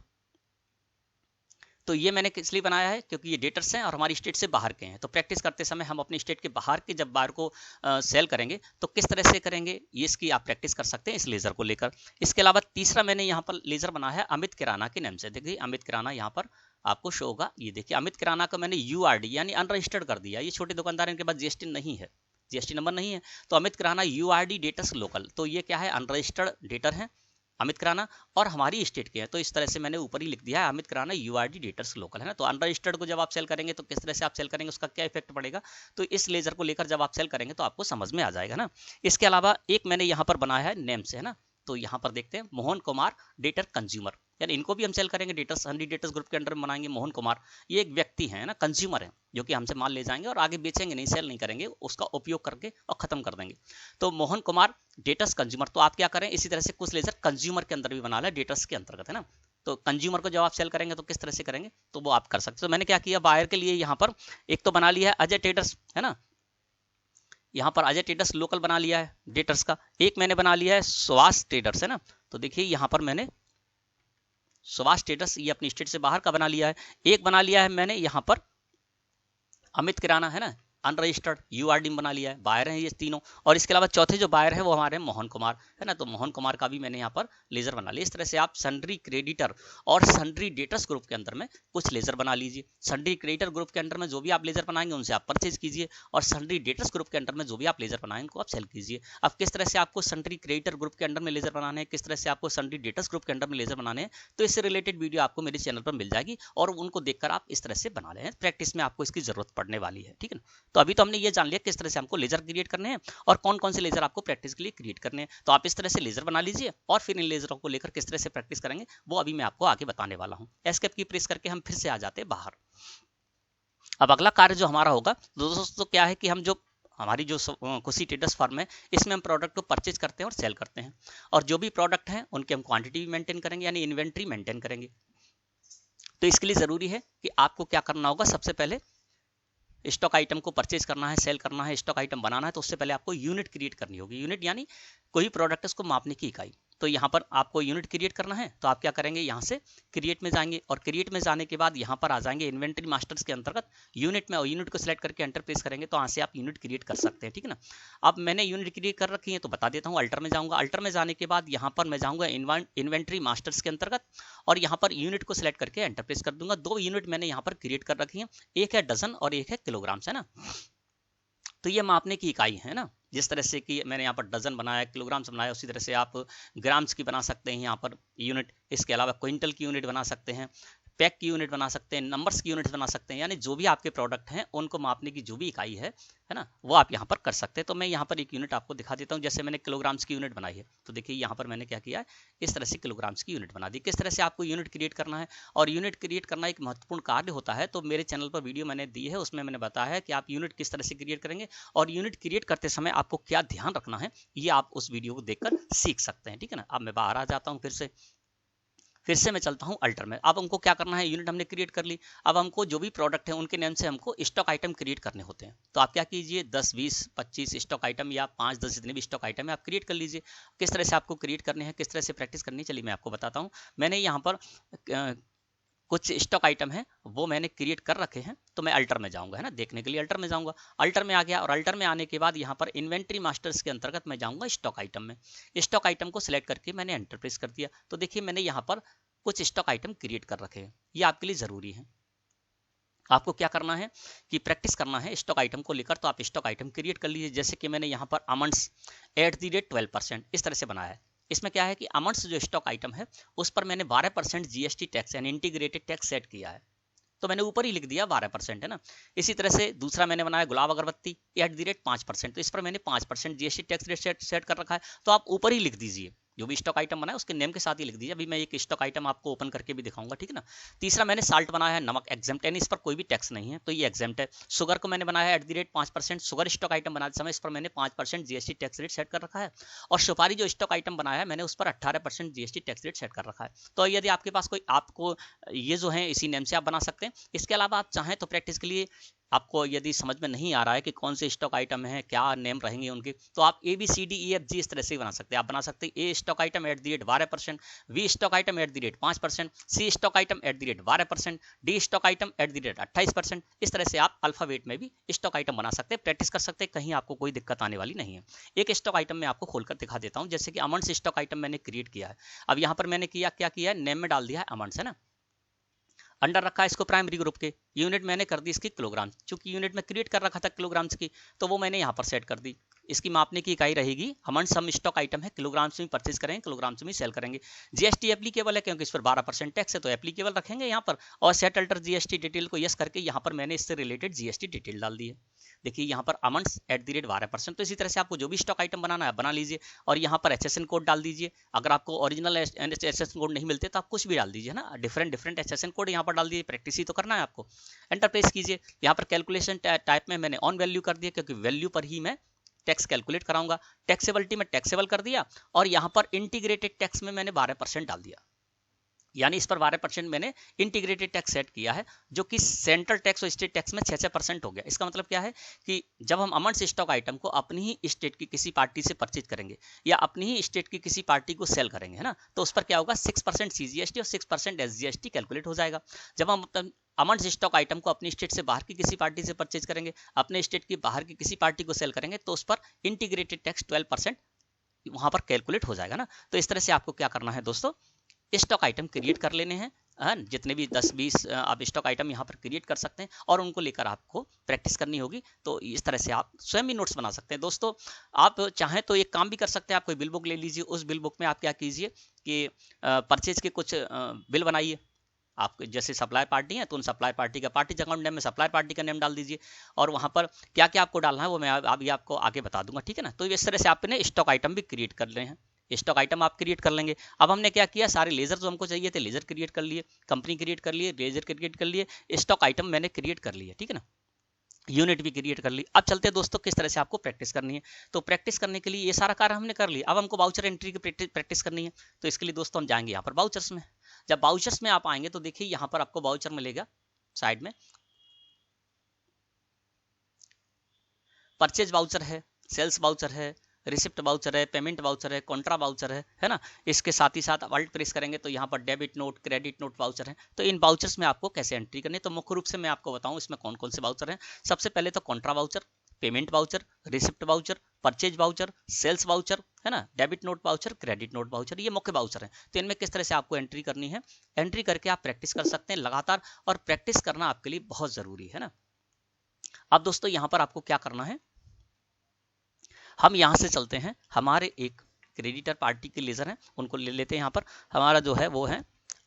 तो ये मैंने इसलिए बनाया है क्योंकि ये डेटर्स हैं और हमारी स्टेट से बाहर के हैं, तो प्रैक्टिस करते समय हम अपनी स्टेट के बाहर के जब बायर को सेल करेंगे तो किस तरह से करेंगे, ये इसकी आप प्रैक्टिस कर सकते हैं इस लेजर को लेकर। इसके अलावा तीसरा मैंने यहाँ पर लेजर बनाया है अमित किराना के नाम से। देखिए अमित किराना यहाँ पर आपको शो होगा, ये देखिए अमित किराना का मैंने URD यानी अनरजिस्टर्ड कर दिया। ये छोटे दुकानदार, इनके पास GST नहीं है, GST नंबर नहीं है, तो अमित किराना URD डेटर्स लोकल, तो ये क्या है, अनरजिस्टर्ड डेटर है अमित किराना और हमारी स्टेट के हैं। तो इस तरह से मैंने ऊपर ही लिख दिया है अमित किराना URD डेटर्स लोकल, है ना। तो अनरजिस्टर्ड को जब आप सेल करेंगे तो किस तरह से आप सेल करेंगे, उसका क्या इफेक्ट पड़ेगा, तो इस लेजर को लेकर जब आप सेल करेंगे तो आपको समझ में आ जाएगा ना। इसके अलावा एक मैंने यहाँ पर बनाया है नेम से, है ना। तो यहाँ पर देखते हैं मोहन कुमार डेटर कंज्यूमर, यानी इनको भी हम सेल करेंगे, डेटर्स सन्ड्री डेटर्स ग्रुप के अंडर में बनाएंगे। मोहन कुमार ये एक व्यक्ति है ना, कंज्यूमर है, जो कि हमसे माल ले जाएंगे और आगे बेचेंगे नहीं, सेल नहीं करेंगे, उसका उपयोग करके और खत्म कर देंगे। तो मोहन कुमार डेटर्स कंज्यूमर, तो आप क्या करें, इसी तरह से कुछ लेजर कंज्यूमर के अंदर भी बना ले, डेटर्स के अंतर्गत, है ना। तो कंज्यूमर को जब आप सेल करेंगे तो किस तरह से करेंगे, तो वो आप कर सकते हो। तो मैंने क्या किया, बायर के लिए यहाँ पर एक तो बना लिया है अजय ट्रेडर्स, है ना, यहाँ पर अजय ट्रेडर्स लोकल बना लिया है डेटर्स का। एक मैंने बना लिया है सुभाष ट्रेडर्स, है ना। तो देखिए यहाँ पर मैंने सुभाष ट्रेडर्स ये अपनी स्टेट से बाहर का बना लिया है। एक बना लिया है मैंने यहाँ पर अमित किराना, है ना, अनरजिस्टर्ड URD बना लिया है, बायर हैं ये तीनों। और इसके अलावा चौथे जो बायर है वो हमारे मोहन कुमार, है ना। तो मोहन कुमार का भी मैंने यहाँ पर लेजर बना लिया। इस तरह से आप सन्ड्री क्रेडिटर और सन्ड्री डेटर्स ग्रुप के अंदर में कुछ लेजर बना लीजिए। सन्ड्री क्रेडिटर ग्रुप के अंदर में जो भी आप लेजर बनाएंगे उनसे आप परचेज कीजिए, और सन्ड्री डेटर्स ग्रुप के अंदर में जो भी आप लेजर बनाएंगे उनको आप सेल कीजिए। अब किस तरह से आपको सन्ड्री क्रेडिटर ग्रुप के अंडर में लेजर बनाने हैं, किस तरह से आपको सन्ड्री डेटर्स ग्रुप के अंडर में लेजर बनाने हैं, तो इससे रिलेटेड वीडियो आपको मेरे चैनल पर मिल जाएगी, और उनको देखकर आप इस तरह से बना लें। प्रैक्टिस में आपको इसकी जरूरत पड़ने वाली है, ठीक है ना। तो अभी तो हमने ये जान लिया किस तरह से हमको लेजर क्रिएट करने हैं और कौन कौन से लेजर आपको प्रैक्टिस के लिए क्रिएट करने हैं। तो आप इस तरह से लेजर बना लीजिए, और फिर इन लेजरों को लेकर किस तरह से प्रैक्टिस करेंगे वो अभी मैं आपको आगे बताने वाला हूं। एस्केप की प्रेस करके हम फिर से आ जाते हैं बाहर। अब अगला कार्य जो हमारा होगा दोस्तों क्या है कि हम जो हमारी जो खुशी ट्रेडर्स फर्म है इसमें हम प्रोडक्ट को परचेज करते हैं और सेल करते हैं, और जो भी प्रोडक्ट हैं उनकी हम क्वांटिटी भी मेंटेन करेंगे, यानी इन्वेंट्री मेंटेन करेंगे। तो इसके लिए जरूरी है कि आपको क्या करना होगा, सबसे पहले स्टॉक आइटम को परचेज करना है, सेल करना है, स्टॉक आइटम बनाना है, तो उससे पहले आपको यूनिट क्रिएट करनी होगी। यूनिट यानी कोई प्रोडक्ट है उसको मापने की इकाई। तो यहाँ पर आपको यूनिट क्रिएट करना है, तो आप क्या करेंगे, यहाँ से क्रिएट में जाएंगे, और क्रिएट में जाने के बाद यहाँ पर आ जाएंगे इन्वेंट्री मास्टर्स के अंतर्गत यूनिट में, और यूनिट को सिलेक्ट करके एंटर प्रेस करेंगे तो यहाँ से आप यूनिट क्रिएट कर सकते हैं, ठीक है ना। अब मैंने यूनिट क्रिएट कर रखी है तो बता देता हूँ। अल्टर में जाऊँगा, अल्टर में जाने के बाद यहाँ पर मैं जाऊँगा इन्वेंट्री मास्टर्स के अंतर्गत, और यहाँ पर यूनिट को सिलेक्ट करके एंटर प्रेस कर दूंगा। 2 यूनिट मैंने यहाँ पर क्रिएट कर रखी है, एक है डजन और एक है किलोग्राम्स, है ना। तो ये मापने की इकाई है ना, जिस तरह से कि मैंने यहाँ पर डजन बनाया, किलोग्राम्स बनाया, उसी तरह से आप ग्राम्स की बना सकते हैं यहाँ पर यूनिट। इसके अलावा क्विंटल की यूनिट बना सकते हैं, पैक की यूनिट बना सकते हैं, नंबर्स की यूनिट बना सकते हैं, यानी जो भी आपके प्रोडक्ट हैं उनको मापने की जो भी इकाई है ना, वो आप यहाँ पर कर सकते हैं। तो मैं यहाँ पर एक यूनिट आपको दिखा देता हूँ। जैसे मैंने किलोग्राम्स की यूनिट बनाई है, तो देखिए यहाँ पर मैंने क्या किया है, इस तरह से किलोग्राम्स की यूनिट बना दी। किस तरह से आपको यूनिट क्रिएट करना है, और यूनिट क्रिएट करना एक महत्वपूर्ण कार्य होता है। तो मेरे चैनल पर वीडियो मैंने दी है, उसमें मैंने बताया है कि आप यूनिट किस तरह से क्रिएट करेंगे, और यूनिट क्रिएट करते समय आपको क्या ध्यान रखना है, ये आप उस वीडियो को देखकर सीख सकते हैं। ठीक है ना। अब मैं बाहर आ जाता हूँ, फिर से मैं चलता हूं अल्टर में। अब हमको क्या करना है, यूनिट हमने क्रिएट कर ली। अब हमको जो भी प्रोडक्ट है उनके नेम से हमको स्टॉक आइटम क्रिएट करने होते हैं। तो आप क्या कीजिए, 10 20 25 स्टॉक आइटम या 5 10 जितने भी स्टॉक आइटम है आप क्रिएट कर लीजिए। किस तरह से आपको क्रिएट करने हैं, किस तरह से प्रैक्टिस करनी है, चलिए मैं आपको बताता हूँ। मैंने यहाँ पर कुछ स्टॉक आइटम है वो मैंने क्रिएट कर रखे हैं। तो मैं अल्टर में जाऊंगा, है ना, देखने के लिए अल्टर में जाऊंगा। अल्टर में आ गया, और अल्टर में आने के बाद यहाँ पर इन्वेंट्री मास्टर्स के अंतर्गत मैं जाऊंगा स्टॉक आइटम में। स्टॉक आइटम को सिलेक्ट करके मैंने एंटर प्रेस कर दिया। तो देखिए मैंने यहाँ पर कुछ स्टॉक आइटम क्रिएट कर रखे हैं, ये आपके लिए जरूरी है। आपको क्या करना है कि प्रैक्टिस करना है स्टॉक आइटम को लेकर। तो आप स्टॉक आइटम क्रिएट कर लीजिए। जैसे कि मैंने यहाँ पर अमाउंट्स @12% इस तरह से बनाया है। इसमें क्या है कि अमाउंट्स जो स्टॉक आइटम है उस पर मैंने 12% जीएसटी टैक्स यानी इंटीग्रेटेड टैक्स सेट किया है। तो मैंने ऊपर ही लिख दिया 12%, है ना। इसी तरह से दूसरा मैंने बनाया गुलाब अगरबत्ती @5%, तो इस पर मैंने 5% जीएसटी टैक्स रेट सेट कर रखा है। तो आप ऊपर ही लिख दीजिए, जो भी स्टॉक आइटम बनाया उसके नेम के साथ ही लिख दीजिए। अभी मैं एक स्टॉक आइटम आपको ओपन करके भी दिखाऊंगा, ठीक है ना। तीसरा मैंने साल्ट बनाया है, नमक एग्जेम्प्ट, यानी इस पर कोई भी टैक्स नहीं है, तो ये एग्जेम्प्ट है। शुगर को मैंने बनाया है @5%, शुगर स्टॉक आइटम बनाते समय इस पर मैंने 5% जीएसटी टैक्स रेट सेट कर रखा है। और सुपारी जो स्टॉक आइटम बनाया है मैंने उस पर 18% जीएसटी टैक्स रेट सेट कर रखा है। तो यदि आपके पास कोई, आपको ये जो है इसी नेम से आप बना सकते हैं। इसके अलावा आप चाहें तो प्रैक्टिस के लिए, आपको यदि समझ में नहीं आ रहा है कि कौन से स्टॉक आइटम है, क्या नेम रहेंगे उनके, तो आप ABCDEFG इस तरह से बना सकते हैं। आप बना सकते हैं A stock item @12%, B stock item @5%, C stock item @12%, D stock item @28%। इस तरह से आप अल्फाबेट में भी स्टॉक आइटम बना सकते हैं, प्रैक्टिस कर सकते हैं, कहीं आपको कोई दिक्कत आने वाली नहीं है। एक स्टॉक आइटम में आपको खोलकर दिखा देता हूं। जैसे कि अमाउंट्स स्टॉक आइटम मैंने क्रिएट किया है। अब यहाँ पर मैंने क्या किया है, नेम में डाल दिया है अमाउंट्स, है ना। अंडर रखा है इसको प्राइमरी ग्रुप के। यूनिट मैंने कर दी इसकी किलोग्राम, चूंकि यूनिट में क्रिएट कर रखा था किलोग्राम्स की, तो वो मैंने यहाँ पर सेट कर दी। इसकी मापने की इकाई रहेगी अमाउंट, सम स्टॉक आइटम है, किलोग्राम्स में परचेज करेंगे, किलोग्राम्स में सेल करेंगे। जीएसटी एप्लीकेबल है क्योंकि इस पर 12% टैक्स है, तो एप्लीकेबल रखेंगे यहाँ पर। और सेट अल्टर जीएसटी डिटेल को यस करके यहाँ पर मैंने इससे रिलेटेड जीएसटी डिटेल डाल दी है। देखिए यहाँ पर अमाउंट्स @12%। तो इसी तरह से आपको जो भी स्टॉक आइटम बनाना है बना लीजिए, और यहाँ पर HSN कोड डाल दीजिए। अगर आपको ओरिजिनल HSN कोड नहीं मिलते तो आप कुछ भी डाल दीजिए ना, डिफरेंट HSN कोड यहाँ पर डाल दीजिए। प्रैक्टिस ही तो करना है आपको। एंटर प्रेस कीजिए। यहाँ पर कैलकुलेशन टाइप में मैंने ऑन वैल्यू कर दिया, क्योंकि वैल्यू पर ही मैं टैक्स कैलकुलेट कराऊंगा। टैक्सेबिलिटी में टैक्सेबल कर दिया, और यहाँ पर इंटीग्रेटेड टैक्स में मैंने 12% डाल दिया, यानी इस पर 12% मैंने इंटीग्रेटेड टैक्स सेट किया है, जो कि सेंट्रल टैक्स और स्टेट टैक्स में 6% हो गया। इसका मतलब क्या है कि जब हम अमाउंट स्टॉक आइटम को अपनी ही स्टेट की किसी पार्टी से परचेज करेंगे या अपनी ही स्टेट की किसी पार्टी को सेल करेंगे, है ना, तो उस पर क्या होगा, 6% CGST और 6% SGST कैलकुलेट हो जाएगा। जब हम अमाउंट स्टॉक आइटम को अपनी स्टेट से बाहर की किसी पार्टी से परचेज करेंगे, अपने स्टेट की बाहर की किसी पार्टी को सेल करेंगे, तो उस पर इंटीग्रेटेड टैक्स 12% वहां पर कैलकुलेट हो जाएगा ना। तो इस तरह से आपको क्या करना है दोस्तों, स्टॉक आइटम क्रिएट कर लेने हैं। जितने भी 10-20 आप स्टॉक आइटम यहाँ पर क्रिएट कर सकते हैं, और उनको लेकर आपको प्रैक्टिस करनी होगी। तो इस तरह से आप स्वयं ही नोट्स बना सकते हैं। दोस्तों आप चाहें तो एक काम भी कर सकते हैं, आप कोई बिल बुक ले लीजिए। उस बिल बुक में आप क्या कीजिए कि परचेज के कुछ बिल बनाइए। आप जैसे सप्लाई पार्टी है तो उन सप्लाई पार्टी का पार्टी अकाउंट नेम में सप्लाई पार्टी का नेम डाल दीजिए, और वहां पर क्या क्या आपको डालना है वो मैं अभी आपको आगे बता दूंगा, ठीक है ना। तो इस तरह से आपने स्टॉक आइटम भी क्रिएट कर ले हैं। स्टॉक आइटम आप क्रिएट कर लेंगे। अब हमने क्या किया, सारे लेजर जो हमको चाहिए थे लेजर क्रिएट कर लिए, कंपनी क्रिएट कर लिए, लेजर क्रिएट कर लिए, स्टॉक आइटम मैंने क्रिएट कर लिए, ठीक है ना, यूनिट भी क्रिएट कर ली। अब चलते हैं दोस्तों किस तरह से आपको प्रैक्टिस करनी है। तो प्रैक्टिस करने के लिए ये सारा कार्य हमने कर लिया। अब हमको बाउचर एंट्री की प्रैक्टिस करनी है। तो इसके लिए दोस्तों हम जाएंगे यहाँ पर बाउचर्स में। जब बाउचर्स में आप आएंगे तो देखिए यहाँ पर आपको बाउचर मिलेगा साइड में, परचेज बाउचर है, सेल्स बाउचर है, रिसिप्ट बाउचर है, पेमेंट बाउचर है, कॉन्ट्रा बाउचर है ना। इसके साथ ही साथ अल्ट प्रेस करेंगे तो यहाँ पर debit note, credit note voucher है। तो इन बाउचर्स में आपको कैसे एंट्री करनी है, तो मुख्य रूप से मैं आपको बताऊं इसमें कौन कौन से बाउचर हैं। सबसे पहले तो contra voucher, payment voucher, receipt voucher, purchase voucher, sales voucher, है ना, debit note voucher, credit note voucher, ये मुख्य बाउचर हैं। तो इनमें किस तरह से आपको एंट्री करनी है, एंट्री करके आप प्रैक्टिस कर सकते हैं लगातार, और प्रैक्टिस करना आपके लिए बहुत जरूरी है ना। अब दोस्तों यहाँ पर आपको क्या करना है, हम यहाँ से चलते हैं, हमारे एक क्रेडिटर पार्टी के लेजर हैं उनको ले लेते हैं। यहाँ पर हमारा जो है वो है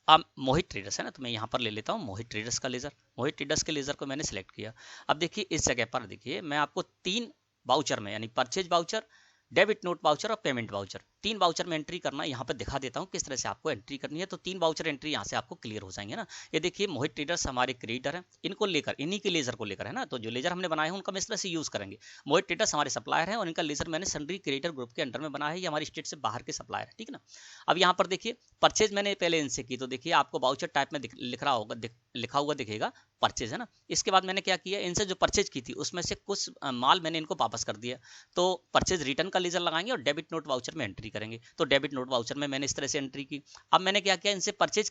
अब मोहित ट्रेडर्स है ना, तो मैं यहाँ पर ले लेता हूँ मोहित ट्रेडर्स का लेजर। मोहित ट्रेडर्स के लेजर को मैंने सिलेक्ट किया। अब देखिए इस जगह पर देखिए मैं आपको 3 वाउचर में, यानी purchase voucher, debit note voucher और पेमेंट वाउचर, 3 वाउचर में एंट्री करना यहाँ पर दिखा देता हूँ किस तरह से आपको एंट्री करनी है। तो 3 वाउचर एंट्री यहाँ से आपको क्लियर हो जाएंगे ना। ये देखिए मोहित ट्रेडर्स हमारे क्रिएटर हैं, इनको लेकर, इन्हीं के लेजर को लेकर है ना, तो जो लेजर हमने बनाए हैं उनका हम इस तरह से यूज करेंगे। मोहित ट्रेडर्स हमारे सप्लायर हैं और इनका लेजर मैंने सन्ड्री क्रिएटर ग्रुप के अंडर में बनाया है, ये हमारी स्टेट से बाहर के सप्लायर है, ठीक है ना। अब यहाँ पर देखिए परचेज मैंने पहले इनसे की, तो देखिए आपको वाउचर टाइप में लिख रहा होगा, लिखा हुआ दिखेगा परचेज है ना। इसके बाद मैंने क्या किया, इनसे जो परचेज की थी उसमें से कुछ माल मैंने इनको वापस कर दिया। तो परचेज रिटर्न का लेजर लगाएंगे और डेबिट नोट वाउचर में एंट्री करेंगे। तो डेबिट नोट वाउचर में मैंने इस तरह से एंट्री की। अब मैंने क्या किया, इनसे परचेज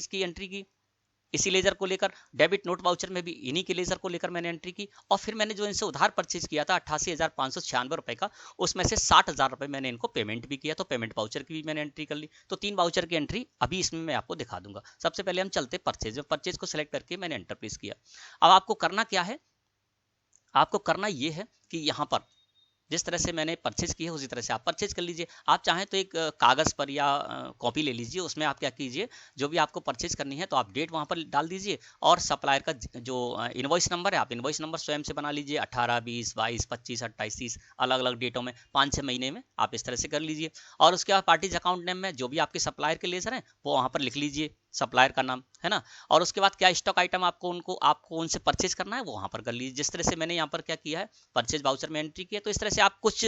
की एंट्री की इसी लेजर को लेकर, डेबिट नोट वाउचर में भी इन्हीं के लेजर को लेकर मैंने एंट्री की। और फिर मैंने जो इनसे उधार परचेज किया था 88,596 रुपए का, उसमें से 60,000 रुपए मैंने इनको पेमेंट भी किया, तो पेमेंट वाउचर की भी मैंने एंट्री कर ली। तो 3 वाउचर की एंट्री अभी इसमें मैं आपको दिखा दूंगा। सबसे पहले हम चलते परचेज में, परचेज को सिलेक्ट करके मैंने एंटर प्रेस किया। अब आपको करना क्या है, आपको करना ये है कि यहाँ पर जिस तरह से मैंने परचेज की है उसी तरह से आप परचेज कर लीजिए। आप चाहें तो एक कागज़ पर या कॉपी ले लीजिए, उसमें आप क्या कीजिए, जो भी आपको परचेज करनी है तो आप डेट वहाँ पर डाल दीजिए और सप्लायर का जो इनवॉइस नंबर है आप इनवॉइस नंबर स्वयं से बना लीजिए। 18, 20, 22, 25, 28, 30 अलग अलग डेटों में 5-6 महीने में आप इस तरह से कर लीजिए। और उसके बाद पार्टीज अकाउंट नेम में जो भी आपके सप्लायर के लेजर हैं वो वहाँ पर लिख लीजिए, सप्लायर का नाम है ना। और उसके बाद क्या स्टॉक आइटम आपको उनसे परचेज करना है वो वहाँ पर कर लीजिए। जिस तरह से मैंने यहाँ पर क्या किया है, परचेज वाउचर में एंट्री किया। तो इस तरह से आप कुछ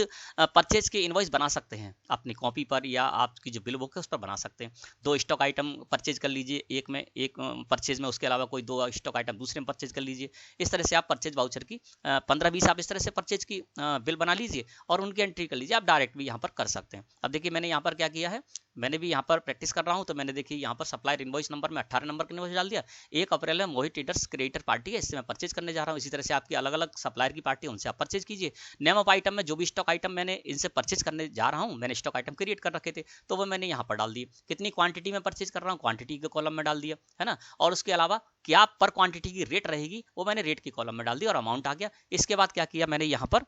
परचेज के इनवॉइस बना सकते हैं अपनी कॉपी पर, या आपकी जो बिल बुक है उस पर बना सकते हैं। 2 स्टॉक आइटम परचेज कर लीजिए, एक परचेज में, उसके अलावा कोई 2 स्टॉक आइटम दूसरे में परचेज कर लीजिए। इस तरह से आप परचेज वाउचर की 15-20 आप इस तरह से परचेज की बिल बना लीजिए और उनकी एंट्री कर लीजिए। आप डायरेक्ट भी यहाँ पर कर सकते हैं। अब देखिए मैंने यहाँ पर क्या किया है, मैंने भी यहाँ पर प्रैक्टिस कर रहा हूँ, तो मैंने देखिए यहाँ पर सप्लायर इनवॉइस नंबर में 18 नंबर का इनवॉइस डाल दिया। 1 अप्रैल में मोहित ट्रेडर्स क्रिएटर पार्टी है, इससे मैं परचेज करने जा रहा हूँ। इसी तरह से आपकी अलग अलग सप्लायर की पार्टी है, उनसे आप परचेज कीजिए। नेम ऑफ आइटम में जो भी स्टॉक आइटम मैंने इनसे परचेज करने जा रहा हूँ, मैंने स्टॉक आइटम क्रिएट कर रखे थे तो वो मैंने यहाँ पर डाल दिए। कितनी क्वांटिटी में परचेज कर रहा हूँ, क्वांटिटी के कॉलम में डाल दिया है ना। और उसके अलावा क्या पर क्वांटिटी की रेट रहेगी वो मैंने रेट के कॉलम में डाल दिया और अमाउंट आ गया। इसके बाद क्या किया, मैंने यहाँ पर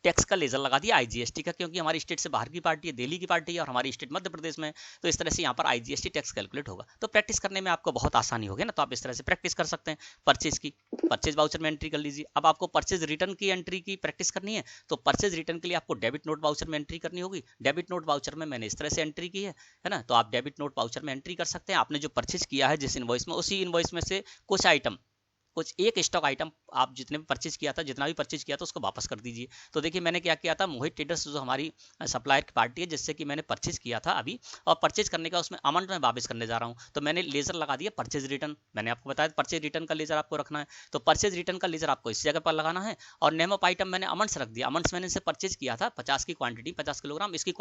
टैक्स का लेजर लगा दिया आईजीएसटी का, क्योंकि हमारी स्टेट से बाहर की पार्टी है, दिल्ली की पार्टी है और हमारी स्टेट मध्य प्रदेश में है। तो इस तरह से यहाँ पर आईजीएसटी टैक्स कैलकुलेट होगा। तो प्रैक्टिस करने में आपको बहुत आसानी होगी ना, तो आप इस तरह से प्रैक्टिस कर सकते हैं। परचेज वाउचर में एंट्री कर लीजिए। अब आपको परचेज रिटर्न की एंट्री की प्रैक्टिस करनी है, तो परचेज रिटर्न के लिए आपको डेबिट नोट वाउचर में एंट्री करनी होगी। डेबिट नोट वाउचर में मैंने इस तरह से एंट्री की है ना। तो आप डेबिट नोट वाउचर में एंट्री कर सकते हैं। आपने जो परचेज किया है जिस इनवॉइस में, उसी इनवॉइस में से कुछ एक स्टॉक आइटम आप जितने भी परचेज किया था, जितना भी परचेज किया था उसको वापस कर दीजिए। तो देखिए मैंने क्या किया था, मोहित ट्रेडर्स जो हमारी सप्लायर की पार्टी है जिससे कि मैंने परचेज किया था अभी, और परचेज करने का उसमें अमाउंट में वापस करने जा रहा हूँ, तो मैंने लेजर लगा दिया परचेज रिटर्न। मैंने आपको बताया परचेज रिटर्न का लेजर आपको रखना है, तो परचेज रिटर्न का लेजर आपको इस जगह पर लगाना है। और नेम ऑफ आइटम मैंने अमाउंट्स रख दिया। अमाउंट्स मैंने इसे परचेज किया था 50 की क्वांटिटी, 50 किलोग्राम। इसकी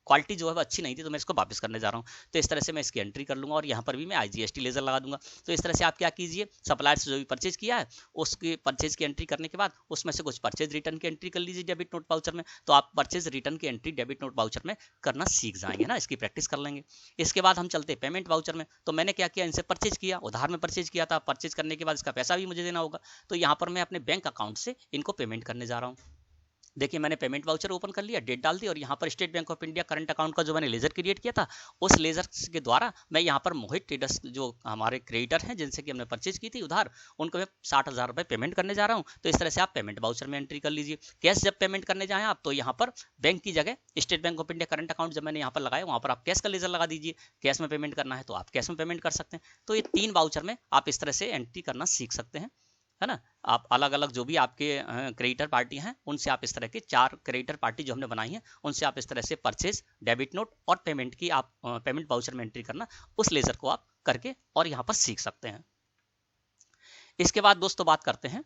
क्वालिटी जो है वो अच्छी नहीं थी, तो मैं इसको वापस करने जा रहा हूँ। तो इस तरह से मैं इसकी एंट्री कर लूँगा और यहाँ पर भी मैं आईजीएसटी लेजर लगा दूंगा। तो इस तरह से आप क्या कीजिए, सप्लायर से जो भी परचेज किया है उसकी परचेज की एंट्री करने के बाद उसमें से कुछ परचेज रिटर्न की एंट्री कर लीजिए डेबिट नोट वाउचर में। तो आप परचेज रिटर्न की एंट्री डेबिट नोट वाउचर में करना सीख जाएंगे ना, इसकी प्रैक्टिस कर लेंगे। इसके बाद हम चलते पेमेंट वाउचर में। तो मैंने क्या किया, इनसे परचेज किया, उधार में परचेज किया था। परचेज करने के बाद इसका पैसा भी मुझे देना होगा, तो यहाँ पर मैं अपने बैंक अकाउंट से इनको पेमेंट करने जा रहा हूँ। देखिए मैंने पेमेंट वाउचर ओपन कर लिया, डेट डाल दी और यहाँ पर state bank of India current account का जो मैंने लेजर क्रिएट किया था उस लेजर के द्वारा मैं यहाँ पर मोहित ट्रेडर्स जो हमारे क्रेडिटर हैं जिनसे कि हमने परचेज की थी उधार, उनको मैं 60,000 रुपये पेमेंट करने जा रहा हूँ। तो इस तरह से आप पेमेंट वाउचर में एंट्री कर लीजिए। कैश जब पेमेंट करने जाएँ आप, तो यहाँ पर बैंक की जगह state bank of India current account जब मैंने यहाँ पर लगाया वहाँ पर आप कैश का लेजर लगा दीजिए। कैश में पेमेंट करना है तो आप कैश में पेमेंट कर सकते हैं। तो ये 3 वाउचर में आप इस तरह से एंट्री करना सीख सकते हैं, है ना। आप अलग अलग जो भी आपके क्रेडिटर पार्टी हैं उनसे आप इस तरह के 4 क्रेडिटर पार्टी जो हमने बनाई है उनसे आप इस तरह से परचेज, डेबिट नोट और पेमेंट की आप पेमेंट वाउचर में एंट्री करना उस लेजर को आप करके और यहाँ पर सीख सकते हैं। इसके बाद दोस्तों बात करते हैं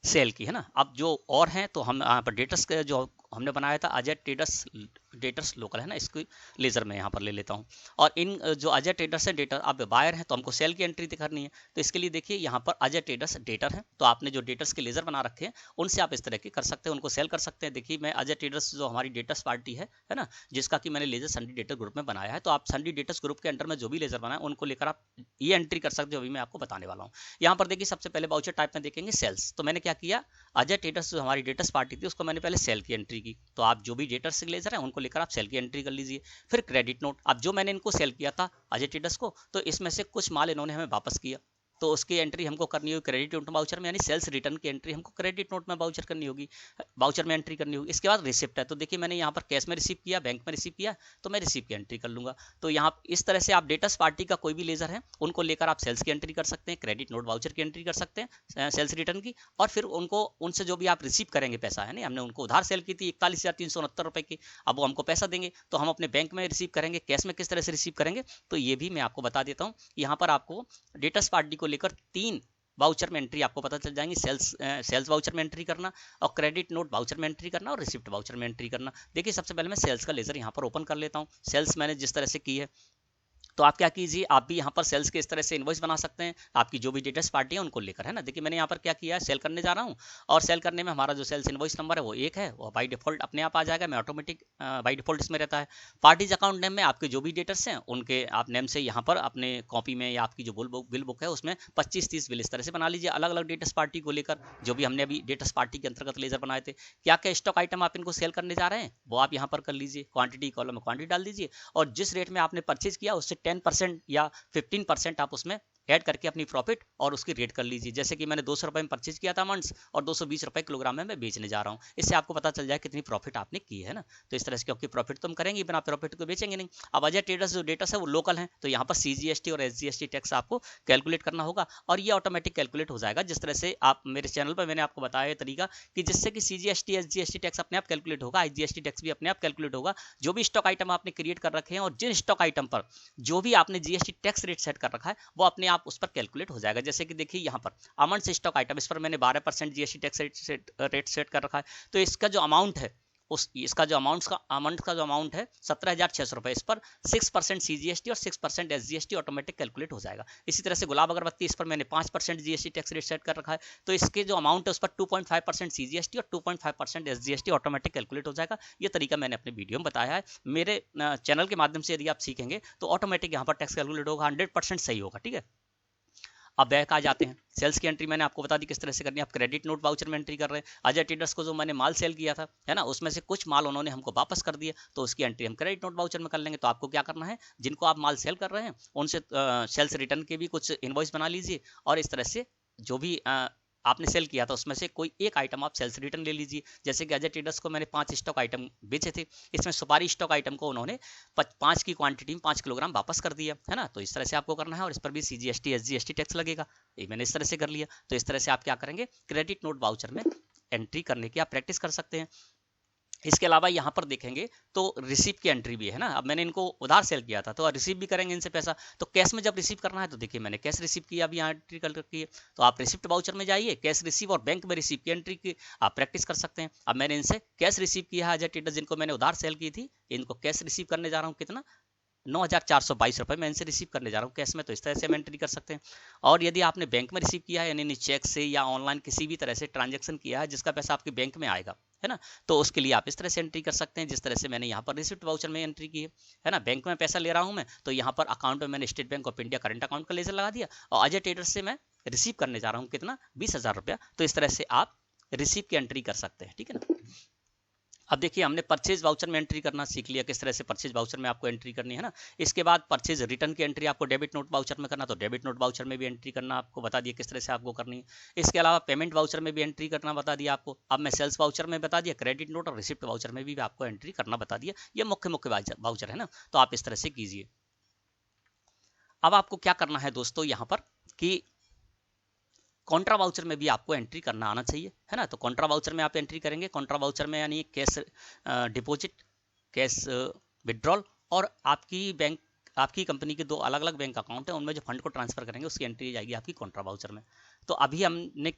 सेल की, है ना। अब जो और हैं तो हम यहाँ पर डेटर्स के जो हमने बनाया था अजय ट्रेडर्स लोकल है ना, इसको लेजर में यहाँ पर ले लेता हूँ। और इन जो अजय ट्रेडर्स है डेटर, अब बायर हैं तो हमको सेल की एंट्री करनी है। तो इसके लिए देखिए यहाँ पर अजय ट्रेडर्स डेटर है, तो आपने जो डेटर्स के लेजर बना रखे हैं उनसे आप इस तरह के कर सकते हैं, उनको सेल कर सकते हैं। देखिए मैं अजय ट्रेडर्स जो हमारी डेटर्स पार्टी है ना, जिसका कि मैंने लेजर सन्डी डेटर ग्रुप में बनाया है, तो आप सन्डी डेटर्स ग्रुप के अंडर में जो भी लेजर बनाए उनको लेकर आप ये एंट्री कर सकते हो। अभी मैं आपको बताने वाला हूँ। यहाँ पर देखिए सबसे पहले वाउचर टाइप में देखेंगे सेल्स। तो मैंने क्या किया, अजय ट्रेडर्स जो हमारी डेटर्स पार्टी थी उसको मैंने पहले सेल की एंट्री की। तो आप जो भी डेटर्स लेजर हैं उनको लेकर आप सेल की एंट्री कर लीजिए। फिर क्रेडिट नोट, अब जो मैंने इनको सेल किया था अजय ट्रेडर्स को, तो इसमें से कुछ माल इन्होंने हमें वापस किया, तो उसकी एंट्री हमको करनी होगी क्रेडिट नोट वाउचर में, यानी सेल्स रिटर्न की एंट्री हमको क्रेडिट नोट में वाउचर करनी होगी, वाउचर में एंट्री करनी होगी। इसके बाद रिसिप्ट है, तो देखिए मैंने यहाँ पर कैश में रिसीव किया, बैंक में रिसीव किया, तो मैं रिसीव की एंट्री कर लूंगा। तो यहाँ इस तरह से आप डेटर्स पार्टी का कोई भी लेजर है उनको लेकर आप सेल्स की एंट्री कर सकते हैं, क्रेडिट नोट वाउचर की एंट्री कर सकते हैं सेल्स रिटर्न की, और फिर उनको उनसे जो भी आप रिसीव करेंगे पैसा है ना, हमने उनको उधार सेल की थी 41,369 रुपए की, अब वो हमको पैसा देंगे तो हम अपने बैंक में रिसीव करेंगे, कैश में किस तरह से रिसीव करेंगे तो ये भी मैं आपको बता देता हूँ। यहाँ पर आपको डेटर्स पार्टी को लेकर 3 वाउचर में एंट्री आपको पता चल जाएंगी, सेल्स वाउचर में एंट्री करना, और क्रेडिट नोट वाउचर में एंट्री करना, और रिसिप्ट वाउचर में एंट्री करना। देखिए सबसे पहले मैं सेल्स का लेजर यहाँ पर ओपन कर लेता हूँ। सेल्स मैंने जिस तरह से की है, तो आप क्या कीजिए, आप भी यहाँ पर सेल्स के इस तरह से इनवॉइस बना सकते हैं, आपकी जो भी डेटर्स पार्टी है उनको लेकर, है ना। देखिए मैंने यहाँ पर क्या किया है, सेल करने जा रहा हूँ, और सेल करने में हमारा जो सेल्स इनवॉइस नंबर है वो 1 है, वो बाई डिफॉल्ट अपने आप आ जाएगा, मैं ऑटोमेटिक बाई डिफॉल्ट इसमें रहता है। पार्टीज अकाउंट नेम में आपके जो भी डेटर्स हैं उनके आप नेम से यहाँ पर अपने कॉपी में या आपकी जो बिल बुक है उसमें 25-30 बिल इस तरह से बना लीजिए, अलग अलग डेटर्स पार्टी को लेकर, जो भी हमने अभी डेटर्स पार्टी के अंतर्गत लेजर बनाए थे। क्या क्या स्टॉक आइटम आप इनको सेल करने जा रहे हैं वो आप यहाँ पर कर लीजिए, क्वांटिटी कॉलम में क्वांटिटी डाल दीजिए, और जिस रेट में आपने परचेज किया उससे 10% या 15% आप उसमें ऐड करके अपनी प्रॉफिट और उसकी रेट कर लीजिए। जैसे कि मैंने 200 रुपए में परचेज किया था मंड्स, और 220 रुपए किलोग्राम में मैं बेचने जा रहा हूँ, इससे आपको पता चल जाए कितनी प्रॉफिट आपने की है ना। तो इस तरह से, क्योंकि प्रॉफिट तो हम करेंगे, बिना प्रॉफिट को बेचेंगे नहीं। अब अजय ट्रेडर्स जो डेटा है वो लोकल है, तो यहाँ पर CGST और SGST टैक्स आपको कैलकुलेट करना होगा, और ये ऑटोमेटिक कैलकुलेट हो जाएगा। जिस तरह से आप मेरे चैनल पर मैंने आपको बताया तरीका कि जिससे कि CGST SGST टैक्स अपने आप कैलकुलेट होगा, IGST टैक्स भी अपने आप कैलकुलेट होगा। जो भी स्टॉक आइटम आपने क्रिएट कर रखे हैं और जिन स्टॉक आइटम पर जो भी आपने GST टैक्स रेट सेट कर रखा है वो अपने आप उस पर कैलकुलेट हो जाएगा। जैसे कि देखिए यहाँ पर अमंड स्टॉक आइटम, इस पर मैंने 12% GST टैक्स रेट सेट कर रखा है, तो इसका जो अमाउंट है इसका जो अमाउंट है 17,600 रुपए, इस पर 6% CGST और 6% SGST ऑटोमेटिक कैलकुलेट हो जाएगा। इसी तरह से गुलाब अगरबत्ती, इस पर मैंने 5% GST टैक्स रेट सेट कर रखा है, तो इसके जो अमाउंट है उस पर 2.5% CGST और 2.5% SGST ऑटोमेटिक कैलकुलेट हो जाएगा। ये तरीका मैंने अपने वीडियो में बताया है। मेरे चैनल के माध्यम से यदि आप सीखेंगे तो ऑटोमेटिक यहाँ पर टैक्स कैलकुलेट होगा, 100% सही होगा, ठीक है। अब बैक आ जाते हैं, सेल्स की एंट्री मैंने आपको बता दी किस तरह से करनी है। आप क्रेडिट नोट वाउचर में एंट्री कर रहे हैं, अजय ट्रेडर्स को जो मैंने माल सेल किया था, है ना, उसमें से कुछ माल उन्होंने हमको वापस कर दिया, तो उसकी एंट्री हम क्रेडिट नोट वाउचर में कर लेंगे। तो आपको क्या करना है, जिनको आप माल सेल कर रहे हैं उनसे सेल्स रिटर्न के भी कुछ इनवॉइस बना लीजिए, और इस तरह से जो भी आपने सेल किया था उसमें से कोई एक आइटम आप सेल्स रिटर्न ले लीजिए। जैसे कि अजय ट्रेडर्स को मैंने 5 स्टॉक आइटम बेचे थे, इसमें सुपारी स्टॉक आइटम को उन्होंने 5 की क्वांटिटी में 5 किलोग्राम वापस कर दिया, है ना। तो इस तरह से आपको करना है, और इस पर भी CGST SGST टैक्स लगेगा, ये मैंने इस तरह से कर लिया। तो इस तरह से आप क्या करेंगे, क्रेडिट नोट वाउचर में एंट्री करने की आप प्रैक्टिस कर सकते हैं। इसके अलावा यहाँ पर देखेंगे तो रिसीव की एंट्री भी है ना। अब मैंने इनको उधार सेल किया था तो रिसीव भी करेंगे इनसे पैसा, तो कैश में जब रिसीव करना है तो देखिए मैंने कैश रिसीव किया, अभी यहाँ एंट्री कर रखी है। तो आप रिसिप्ट वाउचर में जाइए, कैश रिसीव और बैंक में रिसीव की एंट्री की आप प्रैक्टिस कर सकते हैं। अब मैंने इनसे कैश रिसीव किया है, अजय ट्रेडर्स जिनको मैंने उधार सेल की थी, इनको कैश रिसीव करने जा रहा हूँ, कितना 9,422 रुपए मैं इनसे रिसीव करने जा रहा हूँ कैश में। तो इस तरह से हम एंट्री कर सकते हैं। और यदि आपने बैंक में रिसीव किया है, यानी चेक से या ऑनलाइन किसी भी तरह से ट्रांजैक्शन किया है जिसका पैसा आपके बैंक में आएगा, है ना, तो उसके लिए आप इस तरह से एंट्री कर सकते हैं, जिस तरह से मैंने यहाँ पर रिसिप्ट वाउचर में एंट्री की है ना। बैंक में पैसा ले रहा हूँ मैं, तो यहाँ पर अकाउंट में मैंने state bank of India current account का लेजर लगा दिया, और अजय ट्रेडर्स से मैं रिसीव करने जा रहा हूँ कितना 20,000 रुपया। तो इस तरह से आप रिसीव की एंट्री कर सकते हैं, ठीक है ना। अब देखिए हमने परचेज वाउचर में एंट्री करना सीख लिया, किस तरह से परचेज वाउचर में आपको एंट्री करनी है ना। इसके बाद परचेज रिटर्न की एंट्री आपको डेबिट नोट वाउचर में करना, तो डेबिट नोट वाउचर में भी एंट्री करना आपको बता दिया किस तरह से आपको करनी है। इसके अलावा पेमेंट वाउचर में भी एंट्री करना बता दिया आपको। अब मैं सेल्स वाउचर में बता दिया, क्रेडिट नोट और रिसिप्ट वाउचर में भी आपको एंट्री करना बता दिया। ये मुख्य वाउचर है ना, तो आप इस तरह से कीजिए। अब आपको क्या करना है दोस्तों यहाँ पर कि कॉन्ट्रा वाउचर में भी आपको एंट्री करना आना चाहिए, है ना। तो कॉन्ट्रा वाउचर में आप एंट्री करेंगे, कॉन्ट्रा वाउचर में यानी कैश डिपॉजिट, कैश विड्रॉल, और आपकी कंपनी के 2 अलग अलग बैंक अकाउंट है, उनमें जो फंड को ट्रांसफर करेंगे उसकी एंट्री जाएगी आपकी कॉन्ट्रा वाउचर में। तो अभी हमने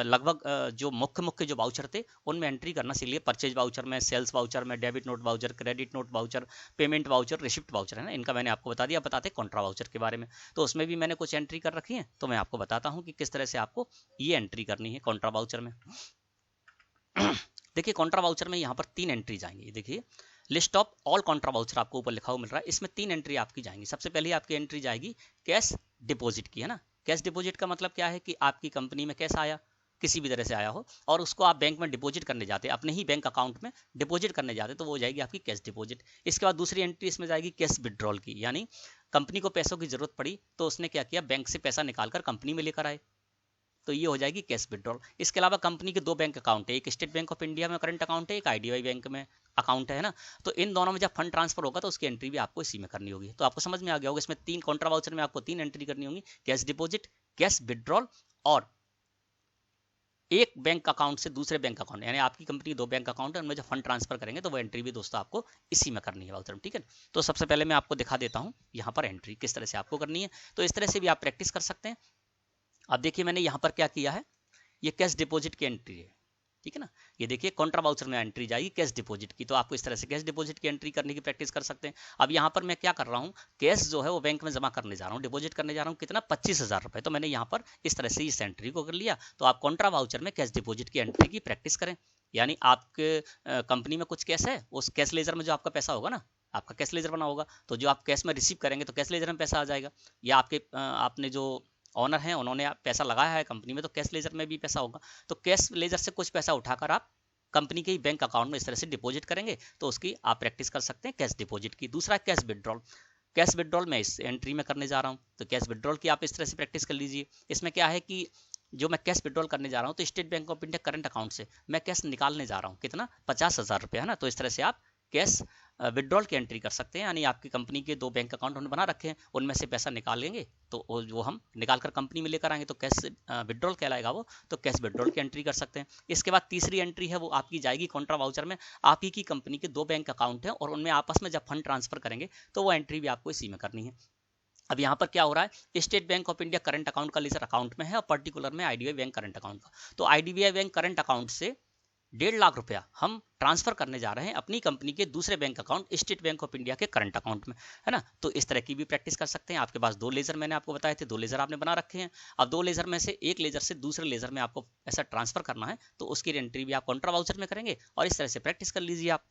लगभग जो मुख्य जो वाउचर थे उनमें एंट्री करना सीख लिया। परचेज वाउचर में, सेल्स वाउचर में, debit note voucher, credit note voucher, payment voucher, receipt voucher, है ना, इनका मैंने आपको बता दिया। बताते कॉन्ट्रा वाउचर के बारे में, तो उसमें भी मैंने कुछ एंट्री कर रखी है, तो मैं आपको बताता हूँ कि किस तरह से आपको ये एंट्री करनी है कॉन्ट्रा वाउचर में। देखिए कॉन्ट्रा वाउचर में यहाँ पर 3 एंट्री जाएंगी। देखिए list of all Contra voucher आपको ऊपर लिखा हुआ मिल रहा है, इसमें 3 एंट्री आपकी जाएंगी। सबसे पहले आपकी एंट्री जाएगी कैश डिपॉजिट की, है ना। कैश डिपॉजिट का मतलब क्या है कि आपकी कंपनी में कैश आया, किसी भी तरह से आया हो और उसको आप बैंक में डिपॉजिट करने जाते हैं, अपने ही बैंक अकाउंट में डिपॉजिट करने जाते हैं, तो वो हो जाएगी आपकी कैश डिपॉजिट। इसके बाद दूसरी एंट्री इसमें जाएगी कैश विड्रॉल की, यानी कंपनी को पैसों की जरूरत पड़ी तो उसने क्या किया, बैंक से पैसा निकालकर कंपनी में लेकर आए, तो ये हो जाएगी कैश विड्रॉल। इसके अलावा कंपनी के दो बैंक अकाउंट है, एक स्टेट बैंक ऑफ इंडिया में करंट अकाउंट है, एक आईडीबीआई बैंक में अकाउंट है ना, तो इन दोनों में जब फंड ट्रांसफर होगा तो उसकी एंट्री भी आपको इसी में करनी होगी। तो आपको समझ में आ गया होगा, इसमें तीन कॉन्ट्रा वाउचर में आपको तीन एंट्री करनी होगी, कैश डिपॉजिट, कैश विड्रॉल और एक बैंक अकाउंट से दूसरे बैंक अकाउंट, यानी आपकी कंपनी दो बैंक अकाउंट है, उनमें जब फंड ट्रांसफर करेंगे तो वो एंट्री भी दोस्तों आपको इसी में करनी है वाउचर में, ठीक है। तो सबसे पहले मैं आपको दिखा देता हूँ यहाँ पर एंट्री किस तरह से आपको करनी है, तो इस तरह से भी आप प्रैक्टिस कर सकते हैं। अब देखिए मैंने यहाँ पर क्या किया है, ये कैश डिपॉजिट की एंट्री है, ठीक है ना। ये देखिए कॉन्ट्रा वाउचर में एंट्री जाएगी कैश डिपॉजिट की, तो आपको इस तरह से कैश डिपॉजिट की एंट्री करने की प्रैक्टिस कर सकते हैं। अब यहाँ पर मैं क्या कर रहा हूँ, कैश जो है वो बैंक में जमा करने जा रहा हूँ, डिपॉजिट करने जा रहा हूँ, कितना 25,000 रुपए, तो मैंने यहाँ पर इस तरह से इस एंट्री को कर लिया। तो आप कॉन्ट्रा वाउचर में कैश डिपॉजिट की एंट्री की प्रैक्टिस करें, यानी आपके कंपनी में कुछ कैश है, उस कैश लेजर में जो आपका पैसा होगा ना, आपका कैश लेजर बना होगा, तो जो आप कैश में रिसीव करेंगे तो कैश लेजर में पैसा आ जाएगा, या आपके आपने जो ऑनर हैं उन्होंने पैसा लगाया है कंपनी में तो कैश लेजर में भी पैसा होगा, तो कैश लेजर से कुछ पैसा उठाकर आप कंपनी के ही बैंक अकाउंट में इस तरह से डिपॉजिट करेंगे, तो उसकी आप प्रैक्टिस कर सकते हैं कैश डिपॉजिट की। दूसरा कैश विड्रॉल, कैश विड्रॉल मैं इस एंट्री में करने जा रहा हूँ, तो कैश विड्रॉल की आप इस तरह से प्रैक्टिस कर लीजिए। इसमें क्या है कि जो मैं कैश विड्रॉल करने जा रहा हूँ तो state bank of India current account से मैं कैश निकालने जा रहा हूँ, कितना 50,000 रुपये है ना, तो इस तरह से आप कैश विड्रॉल की एंट्री कर सकते हैं, यानी आपकी कंपनी के दो बैंक अकाउंट उन्होंने बना रखे हैं, उनमें से पैसा निकालेंगे तो वो हम निकाल कर कंपनी में लेकर आएंगे, तो कैश विड्रॉल कहलाएगा वो, तो कैश विड्रॉल की एंट्री कर सकते हैं। इसके बाद तीसरी एंट्री है वो आपकी जाएगी कॉन्ट्रा वाउचर में, आप ही की कंपनी के दो बैंक अकाउंट हैं और उनमें आपस में जब फंड ट्रांसफर करेंगे तो वो एंट्री भी आपको इसी में करनी है। अब यहाँ पर क्या हो रहा है, state bank of India current account का लेजर अकाउंट में है और पर्टिकुलर में आईडीबीआई बैंक करंट अकाउंट का, तो आईडीबीआई बैंक करंट अकाउंट से 1.5 लाख रुपया हम ट्रांसफर करने जा रहे हैं अपनी कंपनी के दूसरे bank account state bank of India के करंट अकाउंट में, है ना। तो इस तरह की भी प्रैक्टिस कर सकते हैं। आपके पास दो लेजर मैंने आपको बताए थे, दो लेजर आपने बना रखे हैं, अब दो लेजर में से एक लेजर से दूसरे लेजर में आपको ऐसा ट्रांसफर करना है, तो उसकी एंट्री भी आप कॉन्ट्रा वाउचर में करेंगे और इस तरह से प्रैक्टिस कर लीजिए आप।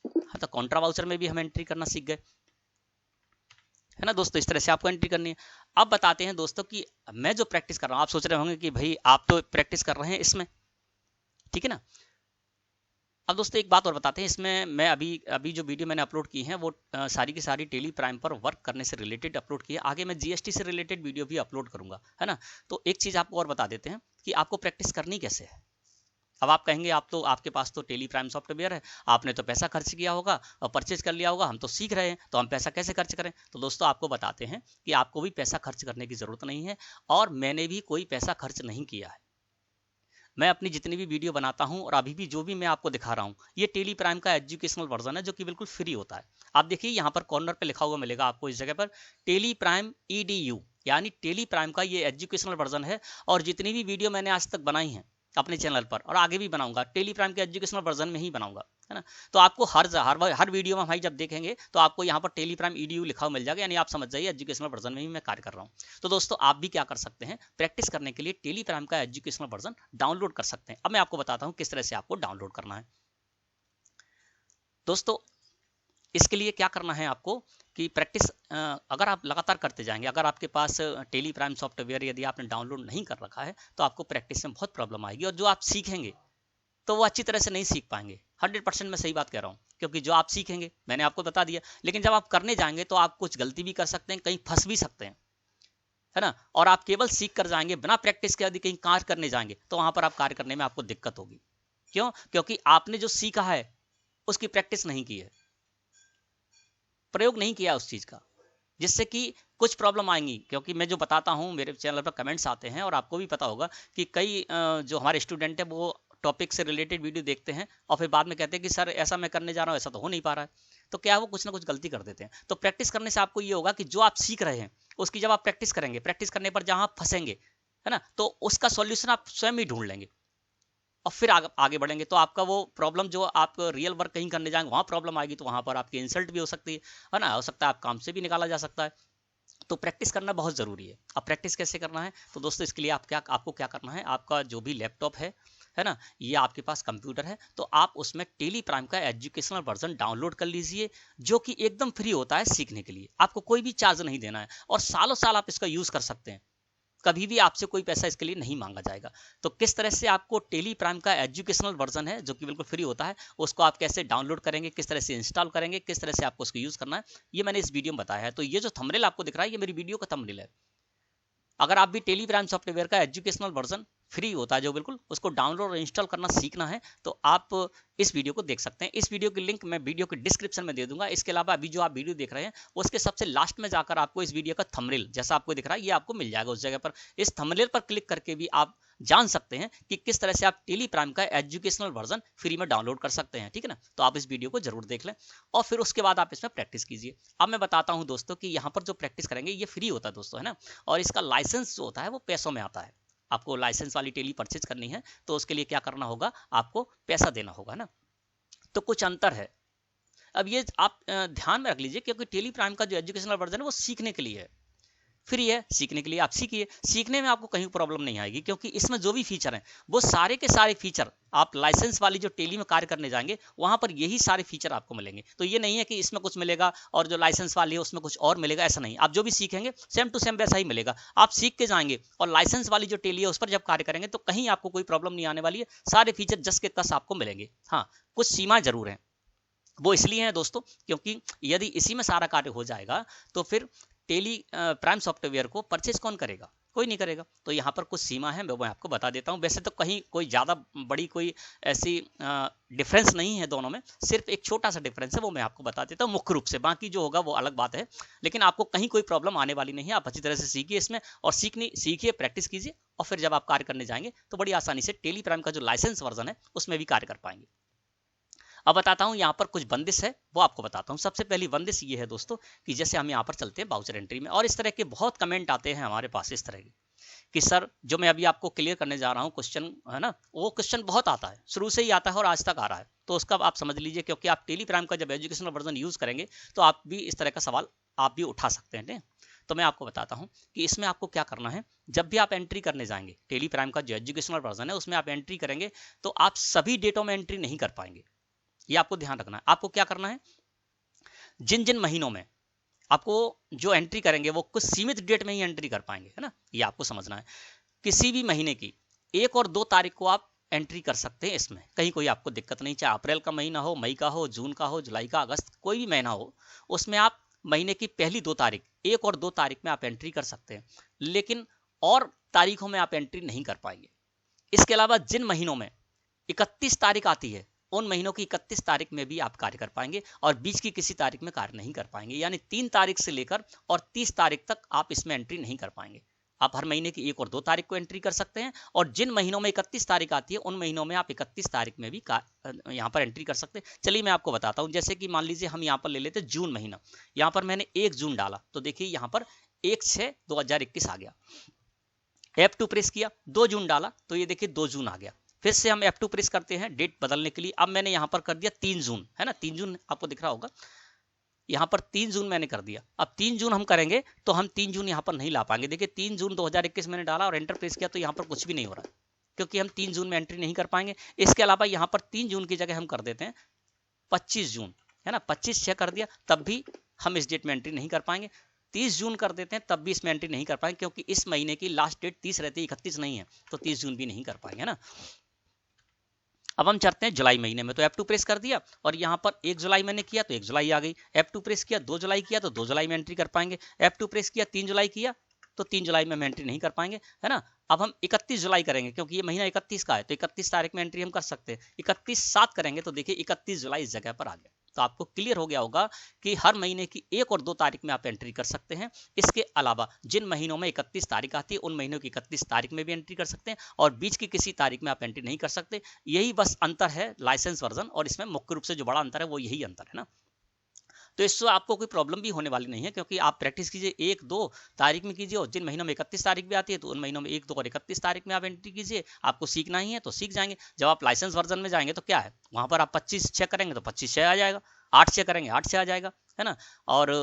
हाँ, तो कॉन्ट्रा वाउचर में भी हम एंट्री करना सीख गए, है ना दोस्तों, इस तरह से आपको एंट्री करनी है। अब बताते हैं दोस्तों कि मैं जो प्रैक्टिस कर रहा हूँ, आप सोच रहे होंगे कि भाई आप तो प्रैक्टिस कर रहे हैं इसमें, ठीक है ना। अब दोस्तों एक बात और बताते हैं, इसमें मैं अभी जो वीडियो मैंने अपलोड की है वो सारी की सारी टेली प्राइम पर वर्क करने से रिलेटेड अपलोड की है, आगे मैं जीएसटी से रिलेटेड वीडियो भी अपलोड करूंगा, है ना। तो एक चीज़ आपको और बता देते हैं कि आपको प्रैक्टिस करनी कैसे है। अब आप कहेंगे आपके पास तो टेली प्राइम सॉफ्टवेयर है, आपने तो पैसा खर्च किया होगा और परचेज कर लिया होगा, हम तो सीख रहे हैं तो हम पैसा कैसे खर्च करें। तो दोस्तों आपको बताते हैं कि आपको भी पैसा खर्च करने की ज़रूरत नहीं है और मैंने भी कोई पैसा खर्च नहीं किया है। मैं अपनी जितनी भी वीडियो बनाता हूं और अभी भी जो भी मैं आपको दिखा रहा हूं, ये टेली प्राइम का एजुकेशनल वर्जन है जो कि बिल्कुल फ्री होता है। आप देखिए यहाँ पर कॉर्नर पे लिखा हुआ मिलेगा आपको इस जगह पर टेली प्राइम EDU, यानी टेली प्राइम का ये एजुकेशनल वर्जन है। और जितनी भी वीडियो मैंने आज तक बनाई हैं अपने चैनल पर और आगे भी बनाऊंगा, टेली प्राइम के एजुकेशनल वर्जन में ही बनाऊंगा, है ना। तो आपको हर वीडियो में भाई जब देखेंगे तो आपको यहाँ पर टेली प्राइम EDU लिखा हुआ मिल जाएगा, यानी आप समझ जाइए एजुकेशनल वर्जन में ही मैं कार्य कर रहा हूँ। तो दोस्तों आप भी क्या कर सकते हैं, प्रैक्टिस करने के लिए टेली प्राइम का एजुकेशनल वर्जन डाउनलोड कर सकते हैं। अब मैं आपको बताता हूँ किस तरह से आपको डाउनलोड करना है। दोस्तों इसके लिए क्या करना है आपको कि प्रैक्टिस अगर आप लगातार करते जाएंगे, अगर आपके पास टेली प्राइम सॉफ्टवेयर यदि आपने डाउनलोड नहीं कर रखा है तो आपको प्रैक्टिस में बहुत प्रॉब्लम आएगी और जो आप सीखेंगे तो वो अच्छी तरह से नहीं सीख पाएंगे। 100% मैं सही बात कह रहा हूँ, क्योंकि जो आप सीखेंगे मैंने आपको बता दिया, लेकिन जब आप करने जाएंगे तो आप कुछ गलती भी कर सकते हैं, कहीं फंस भी सकते हैं, है ना। और आप केवल सीख कर जाएंगे बिना प्रैक्टिस के, यदि कहीं कार्य करने जाएंगे तो वहां पर आप कार्य करने में आपको दिक्कत होगी। क्यों? क्योंकि आपने जो सीखा है उसकी प्रैक्टिस नहीं की है, प्रयोग नहीं किया उस चीज का, जिससे कि कुछ प्रॉब्लम आएंगी। क्योंकि मैं जो बताता हूँ मेरे चैनल पर कमेंट्स आते हैं और आपको भी पता होगा कि कई जो हमारे स्टूडेंट हैं वो टॉपिक से रिलेटेड वीडियो देखते हैं और फिर बाद में कहते हैं कि सर ऐसा मैं करने जा रहा हूँ, ऐसा तो हो नहीं पा रहा है। तो क्या वो कुछ ना कुछ गलती कर देते हैं। तो प्रैक्टिस करने से आपको ये होगा कि जो आप सीख रहे हैं उसकी जब आप प्रैक्टिस करेंगे, प्रैक्टिस करने पर जहाँ आप फंसेंगे, है ना, तो उसका सॉल्यूशन आप स्वयं ही ढूंढ लेंगे और फिर आगे बढ़ेंगे। तो आपका वो प्रॉब्लम जो आप रियल वर्क कहीं करने जाएंगे वहाँ प्रॉब्लम आएगी, तो वहाँ पर आपकी इंसल्ट भी हो सकती है ना, हो सकता है आप काम से भी निकाला जा सकता है। तो प्रैक्टिस करना बहुत ज़रूरी है। अब प्रैक्टिस कैसे करना है, तो दोस्तों इसके लिए आपको क्या करना है, आपका जो भी लैपटॉप है ना, ये आपके पास कंप्यूटर है, तो आप उसमें टेली प्राइम का एजुकेशनल वर्जन डाउनलोड कर लीजिए, जो कि एकदम फ्री होता है सीखने के लिए। आपको कोई भी चार्ज नहीं देना है और सालों साल आप इसका यूज़ कर सकते हैं। कभी भी आपसे कोई पैसा इसके लिए नहीं मांगा जाएगा। तो किस तरह से आपको टेली प्राइम का एजुकेशनल वर्जन है जो कि बिल्कुल फ्री होता है, उसको आप कैसे डाउनलोड करेंगे, किस तरह से इंस्टॉल करेंगे, किस तरह से आपको उसको यूज करना है, ये मैंने इस वीडियो में बताया है। तो ये जो थंबनेल आपको दिख रहा है ये मेरी वीडियो का थंबनेल है। अगर आप भी टेली प्राइम सॉफ्टवेयर का एजुकेशनल वर्जन फ्री होता है जो बिल्कुल, उसको डाउनलोड और इंस्टॉल करना सीखना है तो आप इस वीडियो को देख सकते हैं। इस वीडियो की लिंक मैं वीडियो के डिस्क्रिप्शन में दे दूंगा। इसके अलावा अभी जो आप वीडियो देख रहे हैं उसके सबसे लास्ट में जाकर आपको इस वीडियो का थंबनेल जैसा आपको दिख रहा है ये आपको मिल जाएगा। उस जगह पर इस थंबनेल पर क्लिक करके भी आप जान सकते हैं कि किस तरह से आप टेली प्राइम का एजुकेशनल वर्जन फ्री में डाउनलोड कर सकते हैं। ठीक है ना, तो आप इस वीडियो को जरूर देख लें और फिर उसके बाद आप इसमें प्रैक्टिस कीजिए। अब मैं बताता हूं दोस्तों कि यहाँ पर जो प्रैक्टिस करेंगे ये फ्री होता है दोस्तों, है ना, और इसका लाइसेंस जो होता है वो पैसों में आता है। आपको लाइसेंस वाली टेली परचेज करनी है तो उसके लिए क्या करना होगा, आपको पैसा देना होगा ना। तो कुछ अंतर है। अब ये आप ध्यान में रख लीजिए क्योंकि टेली प्राइम का जो एजुकेशनल वर्जन है वो सीखने के लिए है, फ्री है, सीखने के लिए आप सीखिए। सीखने में आपको कहीं प्रॉब्लम नहीं आएगी क्योंकि इसमें जो भी फीचर हैं वो सारे के सारे फीचर आप लाइसेंस वाली जो टेली में कार्य करने जाएंगे वहां पर यही सारे फीचर आपको मिलेंगे। तो ये नहीं है कि इसमें कुछ मिलेगा और जो लाइसेंस वाली है उसमें कुछ और मिलेगा, ऐसा नहीं। आप जो भी सीखेंगे सेम टू सेम वैसा ही मिलेगा। आप सीख के जाएंगे और लाइसेंस वाली जो टेली है उस पर जब कार्य करेंगे तो कहीं आपको कोई प्रॉब्लम नहीं आने वाली है, सारे फीचर जस के तस आपको मिलेंगे। हाँ, कुछ सीमा जरूर है, वो इसलिए है दोस्तों क्योंकि यदि इसी में सारा कार्य हो जाएगा तो फिर टेली प्राइम सॉफ्टवेयर को परचेज कौन करेगा, कोई नहीं करेगा। तो यहाँ पर कुछ सीमा है, मैं आपको बता देता हूँ। वैसे तो कहीं कोई ज़्यादा बड़ी कोई ऐसी डिफरेंस नहीं है दोनों में, सिर्फ एक छोटा सा डिफरेंस है, वो मैं आपको बता देता हूँ मुख्य रूप से। बाकी जो होगा वो अलग बात है, लेकिन आपको कहीं कोई प्रॉब्लम आने वाली नहीं है। आप अच्छी तरह से सीखिए इसमें और सीखिए, प्रैक्टिस कीजिए और फिर जब आप कार्य करने जाएंगे तो बड़ी आसानी से टेली प्राइम का जो लाइसेंस वर्जन है उसमें भी कार्य कर पाएंगे। अब बताता हूं यहाँ पर कुछ बंदिश है वो आपको बताता हूं। सबसे पहली बंदिश ये है दोस्तों कि जैसे हम यहाँ पर चलते हैं बाउचर एंट्री में और इस तरह के बहुत कमेंट आते हैं हमारे पास इस तरह के कि सर जो मैं अभी आपको क्लियर करने जा रहा हूँ क्वेश्चन है ना, वो क्वेश्चन बहुत आता है, शुरू से ही आता है और आज तक आ रहा है। तो उसका आप समझ लीजिए क्योंकि आप टेली प्राइम का जब एजुकेशनल वर्जन यूज करेंगे तो आप भी इस तरह का सवाल आप भी उठा सकते हैं। तो मैं आपको बताता हूं कि इसमें आपको क्या करना है। जब भी आप एंट्री करने जाएंगे टेली प्राइम का जो एजुकेशनल वर्जन है उसमें आप एंट्री करेंगे तो आप सभी डेटों में एंट्री नहीं कर पाएंगे, ये आपको ध्यान रखना है। आपको क्या करना है, जिन जिन महीनों में आपको जो एंट्री करेंगे वो कुछ सीमित डेट में ही एंट्री कर पाएंगे, है ना, ये आपको समझना है। किसी भी महीने की 1 और 2 तारीख को आप एंट्री कर सकते हैं, इसमें कहीं कोई आपको दिक्कत नहीं। चाहे अप्रैल का महीना हो, मई का हो, जून का हो, जुलाई का, अगस्त, कोई भी महीना हो, उसमें आप महीने की पहली 2 तारीख 1 और 2 तारीख में आप एंट्री कर सकते हैं, लेकिन और तारीखों में आप एंट्री नहीं कर पाएंगे। इसके अलावा जिन महीनों में 31 तारीख आती है उन महीनों की 31 तारीख में भी आप कार्य कर पाएंगे और बीच की किसी तारीख में कार्य नहीं कर पाएंगे। यानी 3 तारीख से लेकर और 30 तारीख तक आप इसमें एंट्री नहीं कर पाएंगे। आप हर महीने की 1 और 2 तारीख को एंट्री कर सकते हैं और जिन महीनों में 31 तारीख आती है उन महीनों में आप 31 तारीख में भी यहाँ पर एंट्री कर सकते हैं। चलिए मैं आपको बताता हूँ। जैसे कि मान लीजिए हम यहाँ पर ले लेते जून महीना, यहाँ पर मैंने 1 जून डाला तो देखिए यहाँ पर 1/6/2021 आ गया। F2 प्रेस किया, 2 जून डाला तो ये देखिए 2 जून आ गया। फिर से हम F2 प्रेस करते हैं डेट बदलने के लिए। अब मैंने यहाँ पर कर दिया 3 जून, है ना, 3 जून आपको दिख रहा होगा, यहाँ पर 3 जून मैंने कर दिया। अब 3 जून हम करेंगे तो हम 3 जून यहाँ पर नहीं ला पाएंगे। देखिए 3 जून 2021 मैंने डाला और एंटर प्रेस किया तो यहाँ पर कुछ भी नहीं हो रहा है क्योंकि हम 3 जून में एंट्री नहीं कर पाएंगे। इसके अलावा यहाँ पर 3 जून की जगह हम कर देते हैं 25 जून, है ना, 25/6 कर दिया तब भी हम इस डेट में एंट्री नहीं कर पाएंगे। 30 जून कर देते हैं तब भी इसमें एंट्री नहीं कर पाएंगे क्योंकि इस महीने की लास्ट डेट 30 रहती है, 31 नहीं है, तो 30 जून भी नहीं कर पाएंगे ना। अब हम चलते हैं जुलाई महीने में, तो F2 प्रेस कर दिया और यहाँ पर 1 जुलाई मैंने किया तो 1 जुलाई आ गई। F2 प्रेस किया, 2 जुलाई किया तो 2 जुलाई में एंट्री कर पाएंगे। F2 प्रेस किया, 3 जुलाई किया तो 3 जुलाई में हम एंट्री नहीं कर पाएंगे, है ना। अब हम 31 जुलाई करेंगे क्योंकि ये महीना 31 का है तो 31 तारीख में एंट्री हम कर सकते हैं। 31/7 करेंगे तो देखिए 31 जुलाई इस जगह पर आ गया। तो आपको क्लियर हो गया होगा कि हर महीने की 1 और 2 तारीख में आप एंट्री कर सकते हैं। इसके अलावा जिन महीनों में 31 तारीख आती है उन महीनों की 31 तारीख में भी एंट्री कर सकते हैं और बीच की किसी तारीख में आप एंट्री नहीं कर सकते। यही बस अंतर है लाइसेंस वर्जन और इसमें मुख्य रूप से जो बड़ा अंतर है वो यही अंतर है ना। तो इससे आपको कोई प्रॉब्लम भी होने वाली नहीं है क्योंकि आप प्रैक्टिस कीजिए 1-2 तारीख में कीजिए और जिन महीनों में 31 तारीख भी आती है तो उन महीनों में 1, 2 और 31 तारीख में आप एंट्री कीजिए। आपको सीखना ही है तो सीख जाएंगे। जब आप लाइसेंस वर्जन में जाएंगे तो क्या है, वहां पर आप 25/6 करेंगे तो 25/6 आ जाएगा, 8/6 करेंगे 8/6 आ जाएगा, है ना, और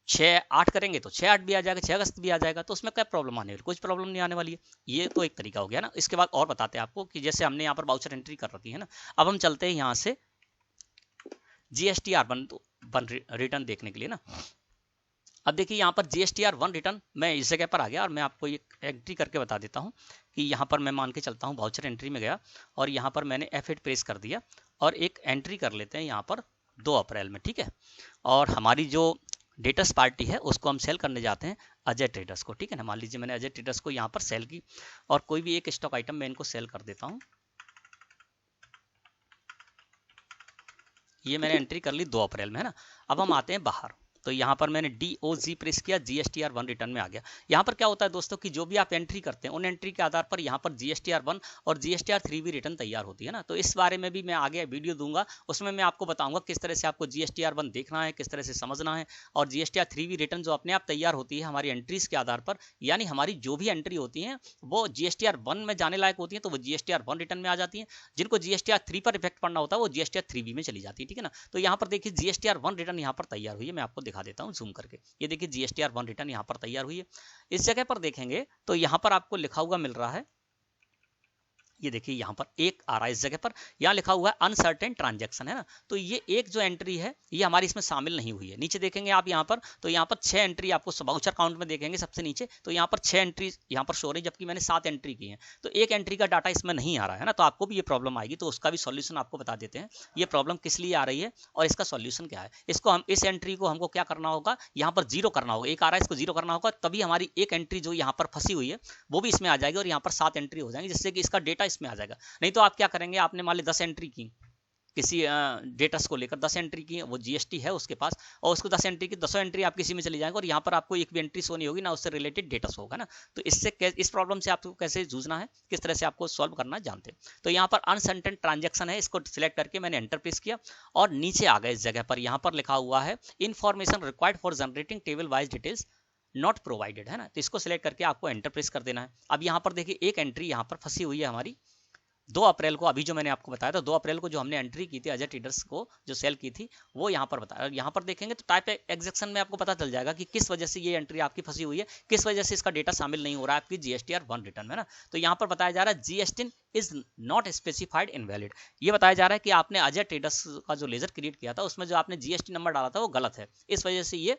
6/8 करेंगे तो 6/8 भी आ जाएगा, 6 अगस्त भी आ जाएगा। तो उसमें क्या प्रॉब्लम आने वाली, कुछ प्रॉब्लम नहीं आने वाली है। ये तो एक तरीका हो गया ना। इसके बाद और बताते हैं आपको कि जैसे हमने यहाँ पर वाउचर एंट्री कर रखी है ना, अब हम चलते हैं यहाँ से GSTR वन रिटर्न देखने के लिए ना। अब देखिए यहाँ पर GSTR1 रिटर्न मैं इस जगह पर आ गया और मैं आपको एक एंट्री करके बता देता हूँ कि यहाँ पर मैं मान के चलता हूँ वाउचर एंट्री में गया और यहाँ पर मैंने F8 प्रेस कर दिया और एक एंट्री कर लेते हैं यहाँ पर 2 अप्रैल में, ठीक है। और हमारी जो डेटर्स पार्टी है उसको हम सेल करने जाते हैं अजय ट्रेडर्स को, ठीक है ना। मान लीजिए मैंने अजय ट्रेडर्स को यहाँ पर सेल की और कोई भी एक स्टॉक आइटम मैं इनको सेल कर देता हूँ। ये मैंने एंट्री कर ली 2 अप्रैल में, है ना। अब हम आते हैं बाहर, तो यहाँ पर मैंने DOG प्रेस किया, GSTR1 रिटर्न में आ गया। यहाँ पर क्या होता है दोस्तों कि जो भी आप एंट्री करते हैं उन एंट्री के आधार पर यहाँ पर GSTR1 और GSTR3 भी रिटर्न तैयार होती है ना। तो इस बारे में भी मैं आगे वीडियो दूंगा, उसमें मैं आपको बताऊंगा किस तरह से आपको GSTR1 देखना है, किस तरह से समझना है। और GSTR3 भी रिटर्न जो अपने आप तैयार होती है हमारी एंट्रीज के आधार पर, यानी हमारी जो भी एंट्री होती है वो GSTR1 में जाने लायक होती है तो वो GSTR1 रिटर्न में आ जाती है। जिनको GSTR3 पर इफेक्ट पड़ना होता है वो GSTR3B में चली जाती है, ठीक है ना। तो यहाँ पर देखिए GSTR1 रिटर्न यहाँ पर तैयार हुई है, मैं आपको दिखा देता हूँ जूम करके। ये देखिए GSTR1 रिटर्न यहाँ पर तैयार हुई है। इस जगह पर देखेंगे तो यहाँ पर आपको लिखा हुआ मिल रहा है, ये देखिए यहाँ पर एक आ रहा है, इस जगह पर यहाँ लिखा हुआ है अनसर्टेन ट्रांजैक्शन, है ना। तो ये एक जो एंट्री है ये हमारी इसमें शामिल नहीं हुई है। नीचे देखेंगे आप यहाँ पर, तो यहाँ पर 6 एंट्री आपको वाउचर काउंट में देखेंगे सबसे नीचे, तो यहाँ पर 6 एंट्री यहाँ पर शो रही, जबकि मैंने 7 एंट्री की है। तो एक एंट्री का डाटा इसमें नहीं आ रहा है ना, तो आपको भी ये प्रॉब्लम आएगी। तो उसका भी सॉल्यूशन आपको बता देते हैं, ये प्रॉब्लम किस लिए आ रही है और इसका सॉल्यूशन क्या है। इसको हम इस एंट्री को हमको क्या करना होगा, यहाँ पर 0 करना होगा। एक आ रहा है, इसको 0 करना होगा, तभी हमारी एक एंट्री जो यहाँ पर फंसी हुई है वो भी इसमें आ जाएगी और यहाँ पर 7 एंट्री हो जाएंगी, जिससे कि इसका डेटा इसमें आ जाएगा। नहीं तो आप क्या करेंगे, आपने मान ली 10 एंट्री की किसी डेटस को लेकर, 10 एंट्री की, वो GST है उसके पास और उसको 10 एंट्री की 10 एंट्री आप किसी में चली जाएंगे और यहाँ पर आपको एक भी एंट्री शो नहीं होगी ना, उससे रिलेटेड डेटस होगा ना। तो इससे इस प्रॉब्लम से आपको कैसे जूझना है, किस तरह से आपको सॉल्व करना जानते हैं। तो यहाँ पर अनसर्टेन ट्रांजैक्शन है, इसको सिलेक्ट करके मैंने एंटर प्रेस किया और नीचे आ गए इस जगह पर, यहाँ पर लिखा हुआ है information required for generating table wise details not provided, है ना। तो इसको सिलेक्ट करके आपको एंटर प्रेस कर देना है। अब यहाँ पर देखिए एक एंट्री यहाँ पर फंसी हुई है हमारी 2 अप्रैल को, अभी जो मैंने आपको बताया था 2 अप्रैल को जो हमने एंट्री की थी अजय ट्रेडर्स को जो सेल की थी, वो यहाँ पर बताया। यहाँ पर देखेंगे तो टाइप एग्जेक्शन में आपको पता चल जाएगा कि किस वजह से ये एंट्री आपकी फंसी हुई है, किस वजह से इसका डेटा शामिल नहीं हो रहा है आपकी GSTR1 रिटर्न में ना। तो यहाँ पर बताया जा रहा है GST is not specified invalid. ये बताया जा रहा है कि आपने अजय ट्रेडर्स का जो लेजर क्रिएट किया था उसमें जो आपने GST नंबर डाला था वो गलत है, इस वजह से ये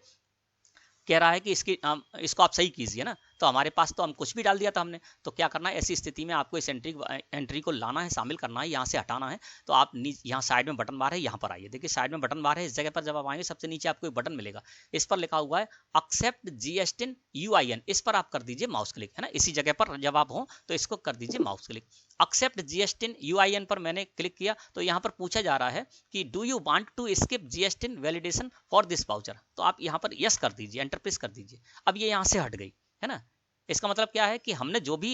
कह रहा है कि इसको आप सही कीजिए ना। तो हमारे पास तो हम कुछ भी डाल दिया था हमने, तो क्या करना है, ऐसी स्थिति में आपको इस एंट्री को लाना है, शामिल करना है, यहाँ से हटाना है। तो आप यहाँ साइड में बटन बार है, यहाँ पर आइए, देखिए साइड में बटन बार है, इस जगह पर जब आप आएंगे सबसे नीचे आपको एक बटन मिलेगा, इस पर लिखा हुआ है एक्सेप्ट GST UIN, इस पर आप कर दीजिए माउस क्लिक, है ना। इसी जगह पर जब आप हो तो इसको कर दीजिए mouse click. Except GST UIN पर मैंने क्लिक किया तो यहाँ पर पूछा जा रहा है कि do you want to skip GST validation for this voucher, तो आप यहाँ पर यस कर दीजिए, एंटर प्रेस कर दीजिए। अब ये यहाँ से हट गई, है ना। इसका मतलब क्या है कि हमने जो भी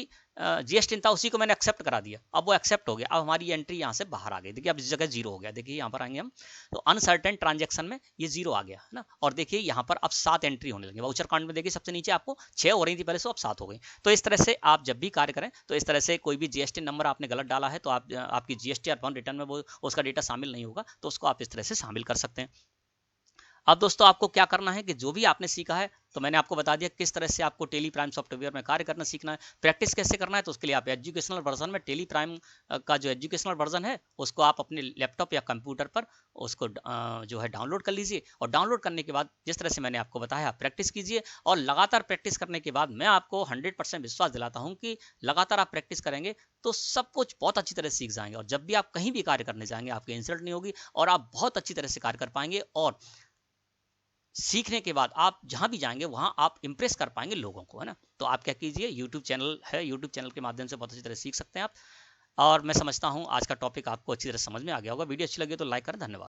GST था उसी को मैंने एक्सेप्ट करा दिया, अब वो एक्सेप्ट हो गया। अब हमारी एंट्री यहाँ से बाहर आ गई, देखिए अब इस जगह 0 हो गया। देखिए यहाँ पर आएंगे हम तो अनसर्टेन ट्रांजैक्शन में ये 0 आ गया, है ना। और देखिए यहाँ पर अब 7 एंट्री होने लगी वाउचर काउंट में, देखिए सबसे नीचे आपको 6 हो रही थी पहले से, अब 7 हो गई। तो इस तरह से आप जब भी कार्य करें तो इस तरह से कोई भी GST नंबर आपने गलत डाला है तो आपकी GSTR1 रिटर्न में वो उसका डेटा शामिल नहीं होगा, तो उसको आप इस तरह से शामिल कर सकते हैं। अब दोस्तों आपको क्या करना है कि जो भी आपने सीखा है, तो मैंने आपको बता दिया किस तरह से आपको टेली प्राइम सॉफ्टवेयर में कार्य करना सीखना है, प्रैक्टिस कैसे करना है। तो उसके लिए आप एजुकेशनल वर्जन में टेली प्राइम का जो एजुकेशनल वर्जन है उसको आप अपने लैपटॉप या कंप्यूटर पर उसको जो है डाउनलोड कर लीजिए और डाउनलोड करने के बाद जिस तरह से मैंने आपको बताया आप प्रैक्टिस कीजिए। और लगातार प्रैक्टिस करने के बाद मैं आपको 100% विश्वास दिलाता हूँ कि लगातार आप प्रैक्टिस करेंगे तो सब कुछ बहुत अच्छी तरह सीख जाएंगे और जब भी आप कहीं भी कार्य करने जाएंगे आपकी इंसल्ट नहीं होगी और आप बहुत अच्छी तरह से कार्य कर पाएंगे। और सीखने के बाद आप जहां भी जाएंगे वहां आप इंप्रेस कर पाएंगे लोगों को, है ना। तो आप क्या कीजिए, यूट्यूब चैनल है, यूट्यूब चैनल के माध्यम से बहुत अच्छी तरह सीख सकते हैं आप। और मैं समझता हूं आज का टॉपिक आपको अच्छी तरह समझ में आ गया होगा। वीडियो अच्छी लगी तो लाइक करें। धन्यवाद।